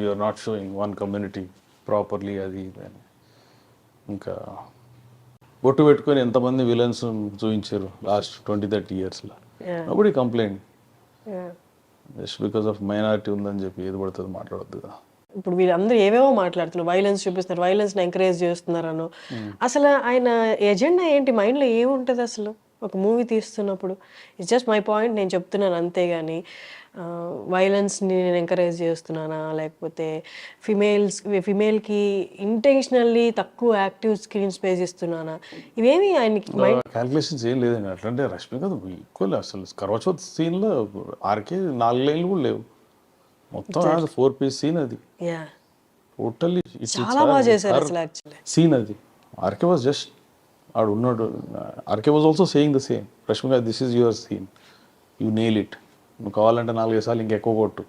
you're not showing one community properly అది అని. ఇంకా బొట్టు పెట్టుకొని ఎంతమంది విలన్స్ చూపించారు లాస్ట్ 20-30 yearsలో. Nobody complaint. Just because of minority ఉందని చెప్పి ఏది పడుతుంది మాట్లాడద్దు కదా. ఇప్పుడు వీళ్ళందరూ ఏవేవో మాట్లాడుతున్నారు, వైలెన్స్ చూపిస్తున్నారు, వైలెన్స్ని ఎంకరేజ్ చేస్తున్నారను. అసలు ఆయన ఎజెండా ఏంటి, మైండ్లో ఏముంటుంది అసలు ఒక మూవీ తీస్తున్నప్పుడు? ఇట్స్ జస్ట్ మై పాయింట్, నేను చెప్తున్నాను అంతేగాని వైలెన్స్ని నేను ఎంకరేజ్ చేస్తున్నానా లేకపోతే ఫిమేల్కి ఇంటెన్షనల్లీ తక్కువ యాక్టివ్ స్క్రీన్ స్పేస్ ఇస్తున్నానా, ఇవేమి ఆయనకి క్యాల్కులేషన్స్ ఏం లేదండి. అట్లంటే రష్మిక ఈక్వల్ అసలు కర్వచోత్ సీన్లో ఆర్కే 4 లైన్లు కూడా లేవు. మొత్తం 4 piece సీన్ అది. చాలా బాగా చేశారు అసలు యాక్చువల్లీ సీన్ అది. ఆర్కే వాజ్ జస్ట్ ఆడు ఉన్నాడు. RK was also saying the same, Rashmika this is your scene, you nail it, నువ్వు కావాలంటే 4-5 సార్లు ఇంకెక్కువ కొట్టు,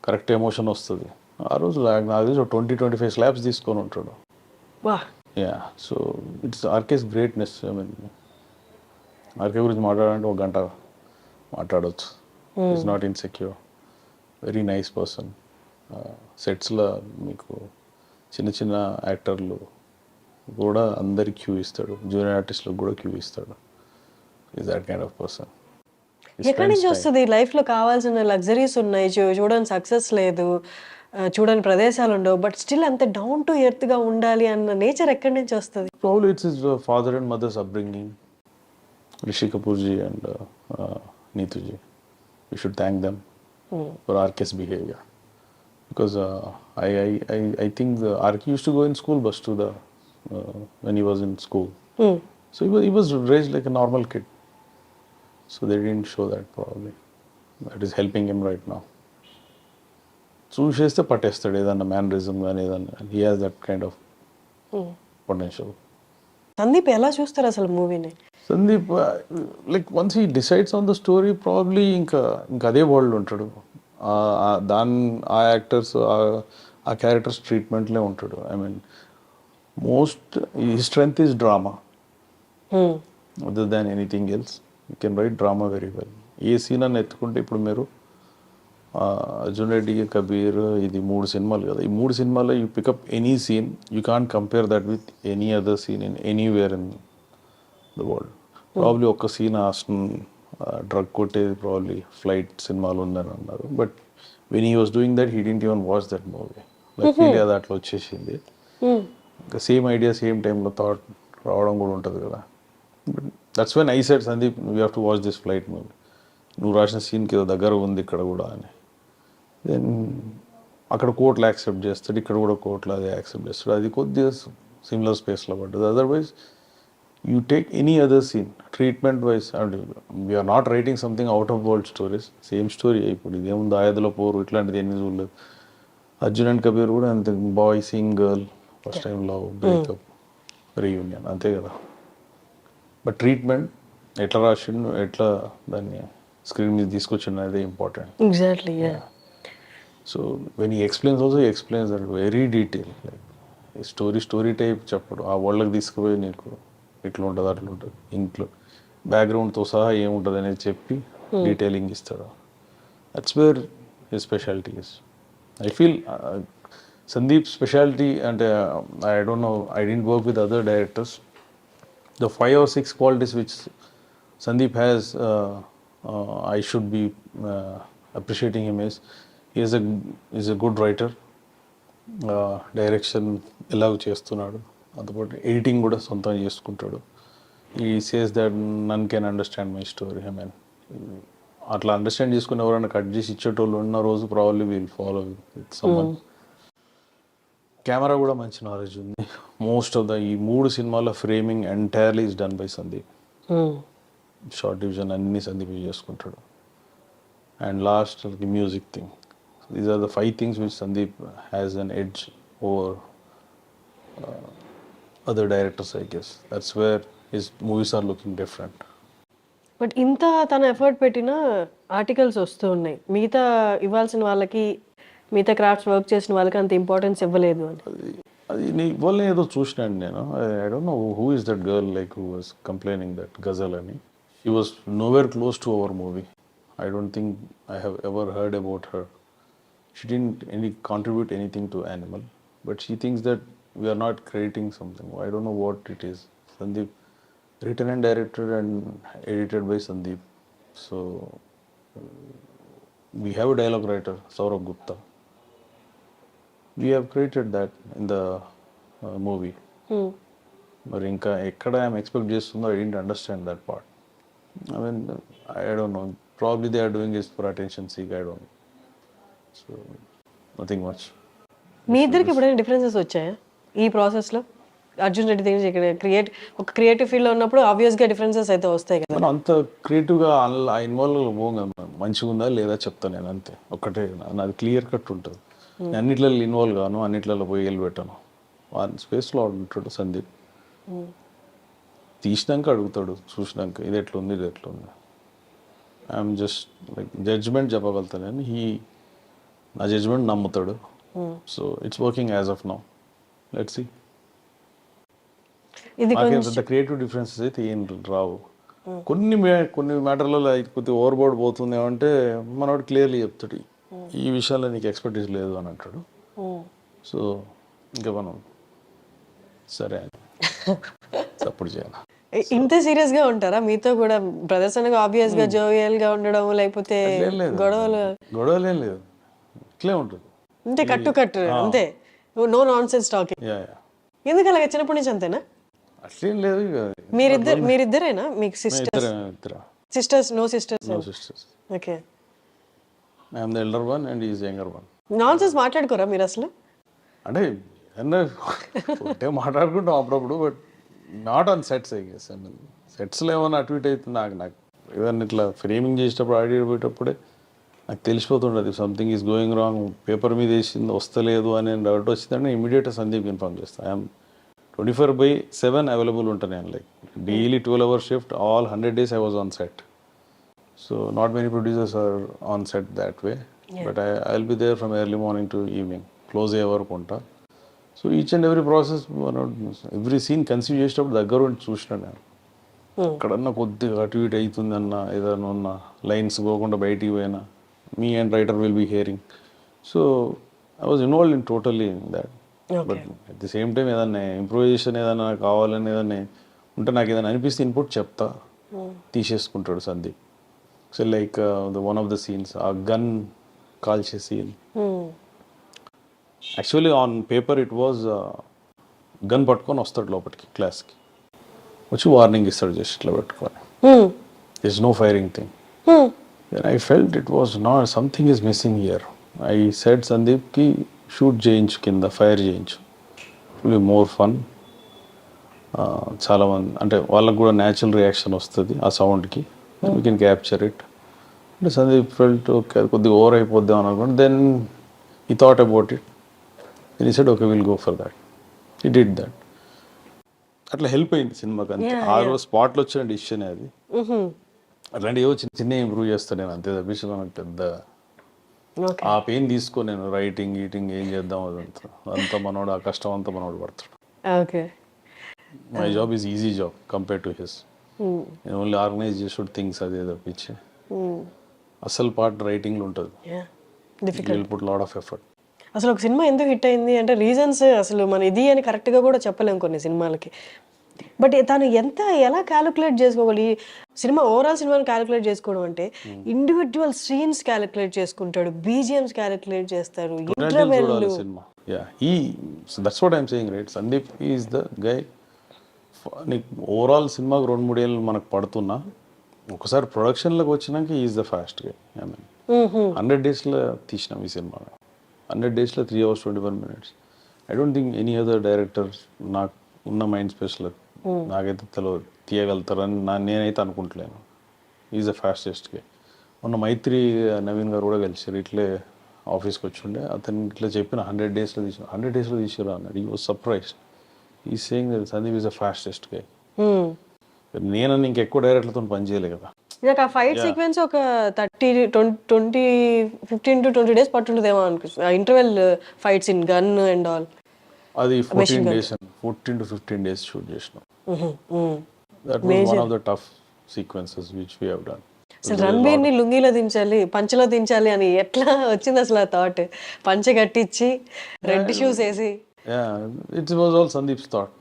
కరెక్ట్ ఎమోషన్ వస్తుంది. ఆ రోజు నాకు తెలిసి 20-25 స్లాబ్స్ తీసుకొని ఉంటాడు. వా yeah, so it's RK's greatness. I mean RK గురించి మాట్లాడాలంటే 1 గంట మాట్లాడవచ్చు. Is not insecure, very nice person. సెట్స్లో మీకు చిన్న చిన్న యాక్టర్లు కూడా అందరికి క్యూ ఇస్తాడు, జూనియర్ ఆర్టిస్ట్లకు కూడా క్యూ ఇస్తాడు. Is that kind of person. ఎక్కడి నుంచి వస్తుంది లైఫ్లో కావాల్సిన లగ్జరీస్ ఉన్నాయి, చూడని సక్సెస్ లేదు, చూడని ప్రదేశాలు ఉండవు, బట్ స్టిల్ అంత డౌన్ టు ఎర్త్గా ఉండాలి అన్న నేచర్ ఎక్కడి నుంచి వస్తుంది? Probably it's his father and mother's upbringing, Rishi Kapoor ji and Neetu ji. We should thank them for RK's behavior. Because I think the RK used to go in school bus to the when he was in school. So he was raised like a normal kid. So they didn't show that probably. That is helping him right now. చూసేస్తే పట్టేస్తాడు ఏదన్నా mannerism కానీ ఏదన్నా. He has that kind of potential. Sandeep ఎలా చూస్తారు అసలు మూవీని? Sandeep like once he decides on the story probably ఇంకా అదే world ఉంటాడు. ఆ యాక్టర్స్ ఆ క్యారెక్టర్స్ ట్రీట్మెంట్లే ఉంటాడు. ఐ మీన్ మోస్ట్ ఈ strength is drama other than anything else. You can write drama very well. ఏ సీన్ అని ఎత్తుకుంటే ఇప్పుడు మీరు అర్జున్ రెడ్డి, కబీర్, ఇది 3 సినిమాలు కదా. ఈ 3 సినిమాల్లో you pick up any scene, you can't compare that with any other scene in anywhere in the world. Probably ఒక్క సీన్ డ్రగ్ కొట్టేది ప్రాబ్లీ ఫ్లైట్ సినిమాలు ఉందని అన్నారు. But when he was doing that he didn't even watch that movie. Like feel అది అట్లా వచ్చేసింది. ఇంకా same idea same టైంలో థాట్ రావడం కూడా ఉంటుంది కదా. But that's when I said Sandeep you have to watch this flight movie. నువ్వు రాసిన సీన్కి ఏదో దగ్గర ఉంది ఇక్కడ కూడా అని. దెన్ అక్కడ కోర్టులో యాక్సెప్ట్ చేస్తాడు, ఇక్కడ కూడా కోర్టులో అదే యాక్సెప్ట్ చేస్తాడు. అది కొద్దిగా సిమిలర్ స్పేస్లో పడ్డది. Otherwise you take any other scene treatment wise and we're not writing something out of world stories. Same story. ఇప్పుడు ఇదేముంది ఆయుధలో పోరు ఇట్లాంటిది ఎన్ని చూడలేదు. అర్జున్ అండ్ కబీర్ కూడా అంతే, boy seeing girl, first time love, breakup, reunion, అంతే కదా. బట్ ట్రీట్మెంట్ ఎట్లా రాసిండు, ఎట్లా దాన్ని స్క్రీన్ మీద తీసుకొచ్చిండు అనేది ఇంపార్టెంట్. ఎగ్జాక్ట్లీ. సో వెన్ ఈ explains also explains that very detail. Like story type చెప్పడు. ఆ వరల్డ్కి తీసుకుపోయి నీకు ఇట్లా ఉంటుంది అట్లా ఉంటుంది, ఇంట్లో బ్యాక్గ్రౌండ్తో సహా ఏముంటుంది అనేది చెప్పి డీటెయిలింగ్ ఇస్తాడు. That's where his speciality is. I feel Sandeep speciality అంటే I don't know, I didn't work with other directors. The 5 or 6 qualities which Sandeep has, I should be appreciating him is he is a good writer. Direction ఎలాగ చేస్తున్నాడు, అందుపాటు editing కూడా సొంతంగా చేసుకుంటాడు. He says that none can understand my story. I mean అట్లా understand చేసుకుని ఎవరైనా cut చేసి ఇచ్చేటోళ్ళు ఉన్న రోజు probably will follow with someone. Camera కూడా మంచి నాలెడ్జ్ ఉంది. మోస్ట్ ఆఫ్ ద ఈ 3 సినిమాల framing entirely is done by Sandeep. Shot division అన్ని సందీప్ చేసుకుంటాడు. And last the music thing. These are the 5 things which Sandeep has an edge over other directors I guess. That's where his movies are looking different. But ఇంత తన effort పెట్టిన articles వస్తూ ఉన్నాయి, మిగతా ఇవ్వాల్సిన వాళ్ళకి, మిగతా క్రాఫ్ట్స్ వర్క్ చేసిన వాళ్ళకి అంత ఇంపార్టెన్స్ ఇవ్వలేదు అని. అది నీ ఇవాళ ఏదో చూసినాను నేను. I don't know who is that girl like who was complaining that Ghazal అని. She was nowhere close to our movie. I don't think I have ever heard about her. She didn't contribute anything to Animal, but she thinks that we're not creating something. I don't know what it is. Sandeep written and directed and edited by Sandeep. So we have a dialogue writer, Saurabh Gupta. We have created that in the movie. But inka ekkada I am expect chestundo, I didn't understand that part. I mean, I don't know. Probably they are doing this for attention seek. I don't know. So nothing much. మీ ఇద్దరికి ఎప్పుడైనా differences వచ్చాయా ఈ ప్రాసెస్లో? అర్జున్ రెడ్డి దగ్గర ఇక్కడ ఒక creative ఫీల్డ్లో ఉన్నప్పుడు ఆబ్వియస్గా డిఫరెన్సెస్ అయితే వస్తాయి కదా. మనం అంత క్రియేటివ్గా ఇన్వాల్వ్ పోం కదా. మంచిగా ఉందా లేదా చెప్తాను నేను, అంతే. ఒకటే నాది క్లియర్ కట్ ఉంటుంది. నేను అన్నిట్లలో ఇన్వాల్వ్ గాను, అన్నిట్లలో పోయి వెళ్ళి పెట్టాను. వన్ స్పేస్లో ఉంటాడు సందీప్. తీసినాక అడుగుతాడు, చూసినాక ఇది ఎట్లుంది ఇది ఎట్లుంది. ఐఎమ్ జస్ట్ లైక్ జడ్జ్మెంట్ చెప్పగలుగుతాను కానీ నా జడ్జ్మెంట్ నమ్ముతాడు. So it's working as of now. Let's see. ఇది నాకేం పెద్ద క్రియేటివ్ డిఫరెన్సెస్ అయితే ఏం రావు. కొన్ని మ్యాటర్లలో కొద్దిగా ఓవర్బోర్డ్ పోతుంది అంటే మనోడు క్లియర్లీ చెప్తాడు, ఈ విషయాల్లో నీకు ఎక్స్పర్టీస్ లేదు అని అంటాడు. సో ఇంకా మనం సరే అని సపోర్ట్ చేయాలి. ఇంత సీరియస్ గా ఉంటారా మీతో కూడా? బ్రదర్స్ అనగా ఆబ్వియస్ గా జోవియల్ గా ఉండడం, లేకపోతే గొడవలు ఏం లేదు, ఇట్లే ఉంటుంది అంతే, కట్టు అంతే, నో నాన్ సెన్స్ టాకింగ్. ఎందుకు అలాగే? చిన్నప్పటి నుంచి అంతేనా? అట్లేం లేదు. మీరిద్దరేనా మీకు sisters? No sisters. Okay. I'm the elder one and is younger one. Nonsense మాట్లాడుకోరా మీరు అసలు? అంటే అంటే మాట్లాడుకుంటాం అప్పుడప్పుడు, but not on sets. I guess సెట్స్లో ఏమైనా అటు ఇటు అవుతుంది. నాకు ఏదన్నా ఇట్లా ఫ్రేమింగ్ చేసేటప్పుడు ఆడియో పోయేటప్పుడే నాకు తెలిసిపోతుండదు something is going wrong. Paper మీద వేసింది వస్తలేదు అని డౌట్ వచ్చిందంటే ఇమీడియట్గా సందీప్ ఇన్ఫార్మ్ చేస్తాను. ఐఎమ్ 24/7 అవైలబుల్ ఉంటాను నేను. Like daily 12 hours shift, all 100 days I was on set. So not many producers are on set that way. But I'll be there from early morning to evening. Close అయ్యే వరకు ఉంటా. So each and every process, every scene conceive చేసేటప్పుడు దగ్గర ఉండి చూసినా నేను. ఎక్కడన్నా కొద్దిగా అటు ఇటు అవుతుంది అన్న, ఏదైనా ఉన్న లైన్స్ పోకుండా బయటికి పోయినా me and writer will be hearing. So I was involved in totally in that. But at the same time ఏదన్నా ఇంప్రూవైజేషన్ ఏదైనా కావాలని ఏదన్నా ఉంటే నాకు ఏదైనా అనిపిస్తే ఇన్పుట్ చెప్తా, తీసేసుకుంటాడు Sandeep. So like one of the scenes, ఆ గన్ కాల్చే scene, actually on paper it was gun పట్టుకొని వస్తాడు లోపలికి క్లాస్కి, వచ్చి వార్నింగ్ ఇస్తాడు జస్ట్ ఇట్లా పెట్టుకొని, is no firing thing. I felt it was not, something is missing here. I said సందీప్కి షూట్ చేయించు, కింద ఫైర్ చేయించు, విల్ బి మోర్ ఫన్. చాలామంది అంటే వాళ్ళకు కూడా న్యాచురల్ రియాక్షన్ వస్తుంది ఆ సౌండ్కి, వీ కెన్ క్యాప్చర్ ఇట్. అంటే సందీప్ ఫెల్ట్ ఓకే కొద్దిగా ఓవర్ అయిపోద్దాం అనుకోండి. దెన్ ఈ థాట్ అబౌట్ ఇట్, దెన్ ఈ said okay will go for that. ఈ డిడ్ దట్. అట్లా హెల్ప్ అయింది సినిమాకి అంతే. ఆ రోజు స్పాట్లో వచ్చిన డిసిషన్ అది. అట్లాంటివి ఏవో చిన్న చిన్న ఇంప్రూవ్ చేస్తాను నేను అంతే తప్పించి నాకు పెద్ద ఆ పెయిన్ తీసుకో నేను రైటింగ్ ఈటింగ్ ఏం చేద్దాం అదంతా మనోడు, ఆ కష్టం అంతా మనోడు పడతాడు. Okay. My job is easy job compare to his. నేను ఓన్లీ ఆర్గనైజ్ చేసుడు థింగ్స్ అదే తప్పించి అసలు పార్ట్ రైటింగ్లో ఉంటుంది. Will put lot of effort. అసలు ఒక సినిమా ఎందుకు హిట్ అయింది అంటే రీజన్స్ అసలు మన ఇది అని కరెక్ట్గా కూడా చెప్పలేము కొన్ని సినిమాలకి. బట్ తను ఎలా క్యాలిక్యులేట్ చేసుకోగలి సినిమా ఓవరాల్ సినిమాని క్యాలిక్యులేట్ చేసుకోవడం అంటే ఇండివిజువల్ సీన్స్ క్యాలిక్యులేట్ చేసుకుంటాడు, బీజిఎమ్స్ క్యాలిక్యులేట్ చేస్తాడు, interval. That's what I'm saying right. Sandeep is the guy. నీకు ఓవరాల్ సినిమాకి 2-3 ఏళ్ళు మనకు పడుతున్నా, ఒకసారి ప్రొడక్షన్లోకి వచ్చినాక is the fast guy. I mean 100 daysలో తీసినాం ఈ cinema. 100 daysలో 3 hours 21 minutes. I don't think any other director నాకు ఉన్న మైండ్ స్పేస్లో నాకైతే తెలియదు తీయగలుగుతారని నేనైతే అనుకుంటలేను. ఈజ్ ద ఫాస్టెస్ట్ గే. మొన్న మైత్రి నవీన్ గారు కూడా కలిసారు, ఇట్లే ఆఫీస్కి వచ్చి ఉండే, అతను ఇట్లా చెప్పిన 100 daysలో తీసారు, 100 daysలో తీసారు అన్నాడు. He was surprised. He saying that Sandeep is the fastest guy. నేనని ఇంకెక్కువ డైరెక్టర్లతో పని చేయలే కదా. నాకు ఆ ఫైట్ సీక్వెన్స్ ఒక 15 to 20 days పట్టుంటుందేమో అనిపిస్తుంది. ఆ interval fights in gun and all అది 14 to 15 days షూట్ చేసినాం. That was one of the tough sequences which we have done. అసలు రణబీర్ ని లుంగిలో దించాలి, పంచలో దించాలి అని ఎట్లా వచ్చింది అసలు ఆ థాట్? పంచ కట్టించి రెడ్ షూస్ వేసి. It was all Sandeep's thought.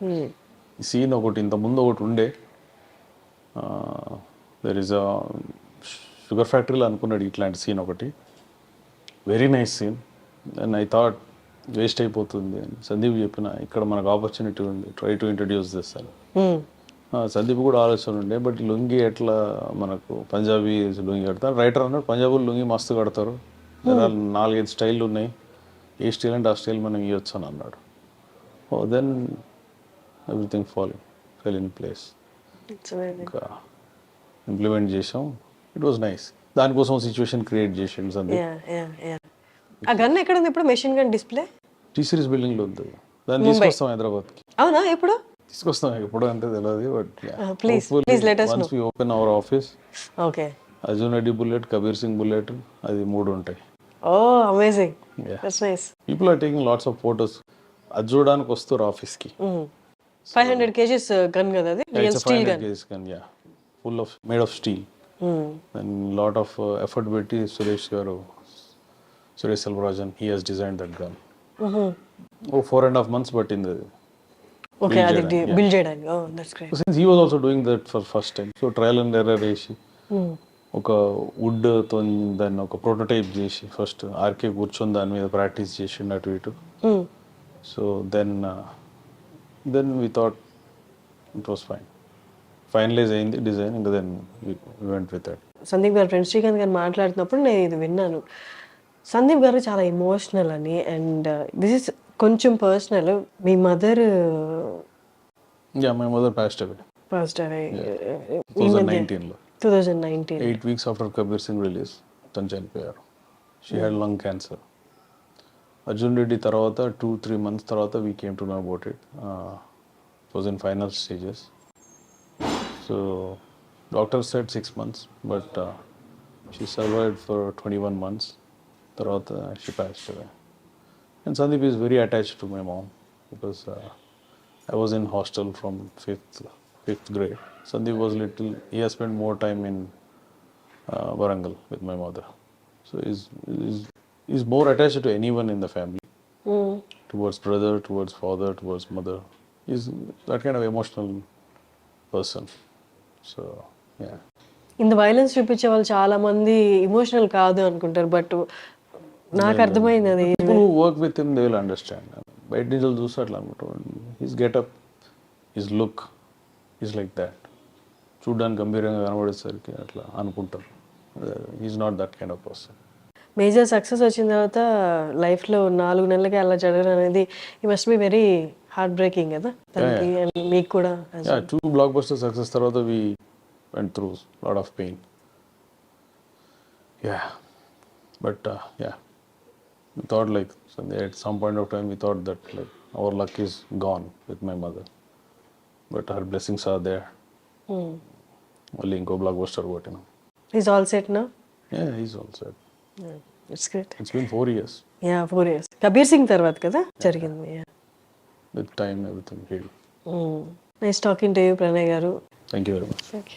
ఈ సీన్ ఒకటి ఇంత ముందు ఒకటి ఉండే, దెర్ ఇస్ అ షుగర్ ఫ్యాక్టరీలో అనుకున్నాడు ఇట్లాంటి సీన్ ఒకటి, very nice scene. And I thought waste అయిపోతుంది అని సందీప్ చెప్పిన, ఇక్కడ మనకు ఆపర్చునిటీ ఉంది, ట్రై టు ఇంట్రడ్యూస్ దిస్ అని. సందీప్ కూడా ఆలోచన ఉండే, బట్ లుంగి ఎట్లా మనకు పంజాబీ లుంగి కడతారు, రైటర్ అన్నాడు పంజాబీ లుంగి మస్తు కడతారు, 4-5 స్టైళ్ళు ఉన్నాయి, ఏ స్టైల్ అంటే ఆ స్టైల్ మనం ఇవ్వచ్చు అని అన్నాడు. Oh then everything fell in place. ఇంకా ఇంప్లిమెంట్ చేసాం, ఇట్ వాజ్ నైస్. దానికోసం సిచ్యువేషన్ క్రియేట్ చేసాడు సందీప్. ఆ గన్ ఎక్కడ ఉంది ఇప్పుడు? Machine gun display T series బిల్డింగ్లో ఉంది, దాన్ని తీసుకొస్తాం హైదరాబాద్కి. అవునా ఎప్పుడు? తీసుకొస్తాం ఎప్పుడు అంటే తెలియదు but please let us once know. We open our office okay. Arjun Reddy bullet, Kabir Singh bullet, అది 3 ఉంటాయి. Oh amazing. Yeah. That's nice. People are taking lots of photos. అది చూడడానికి వస్తారు ఆఫీస్కి. 500 kgs గన్ కదా అది, real It's a steel 500 gun. kgs gun, yeah. Full of, made of steel. And lot of effort పెట్టి Suresh Selvarajan, he has designed that gun. 4.5 months పట్టింది అది. Okay, అది బిల్డ్ చేయడానికి. Oh that's great. So since he was also doing that for first time, so trial and error వేసి ఒక would తో దాన్ని ఒక ప్రోటోటైప్ చేసి ఫస్ట్ ఆర్కే కూర్చొని దాని మీద ప్రాక్టీస్ చేసి అటు ఇటు. So then we thought it was fine. Finalize అయింది డిజైన్, ఇంకా then we went with that. Sandeep garu friend Srikanth గారు మాట్లాడుతున్నప్పుడు నేను ఇది విన్నాను. సందీప్ గారు చాలా ఎమోషనల్ అని, అండ్ దిస్ ఇస్ కొంచెం పర్సనల్. మీ mother yeah, my mother passed away first away 2019లో. 2019. 8 weeks after Kabir Singh release తను చనిపోయారు. She had lung cancer. Arjun Reddy తర్వాత 2-3 months తర్వాత we came to know about it. It was in final stages. So doctor said 6 months, but she survived for 21 months. తర్వాత she passed away. And Sandeep is very attached to my mom because I was in hostel from fifth grade. Sandeep was little. He has spent more time in Warangal with my mother. So he's more attached to anyone in the family. Towards brother, towards father, towards mother. He's that kind of emotional person. So yeah. ఇంత violence చూపించే వాళ్ళు చాలా మంది emotional కాదు అనుకుంటారు, but నాకు అర్థమైంది అది. People who work with him, they will understand. బయట నుంచి చూస్తే అట్లా అనుకుంటాం. His getup, his look is like that. చూడ్డానికి గంభీరంగా కనబడేసరికి అట్లా అనుకుంటారు. Is not that kind of person. Major success వచ్చిన తర్వాత లైఫ్లో 4 నెలలకి అలా జరగడం అనేది he must be very heart breaking కదా తనకి and మీకు కూడా. 2 blockbuster సక్సెస్ తర్వాత we went through lot of pain. Yeah but yeah we thought like at some point of time we thought that like our luck is gone with my mother, but her blessings are there. Only inko blockbuster kotina. He's all set now. Yeah, he's all set. It's great. It's been 4 years. Yeah, 4 years. Kabir Singh తర్వాత కదా జరిగింది. With time everything healed. Nice talking to you, Pranay garu. Thank you very much. Okay.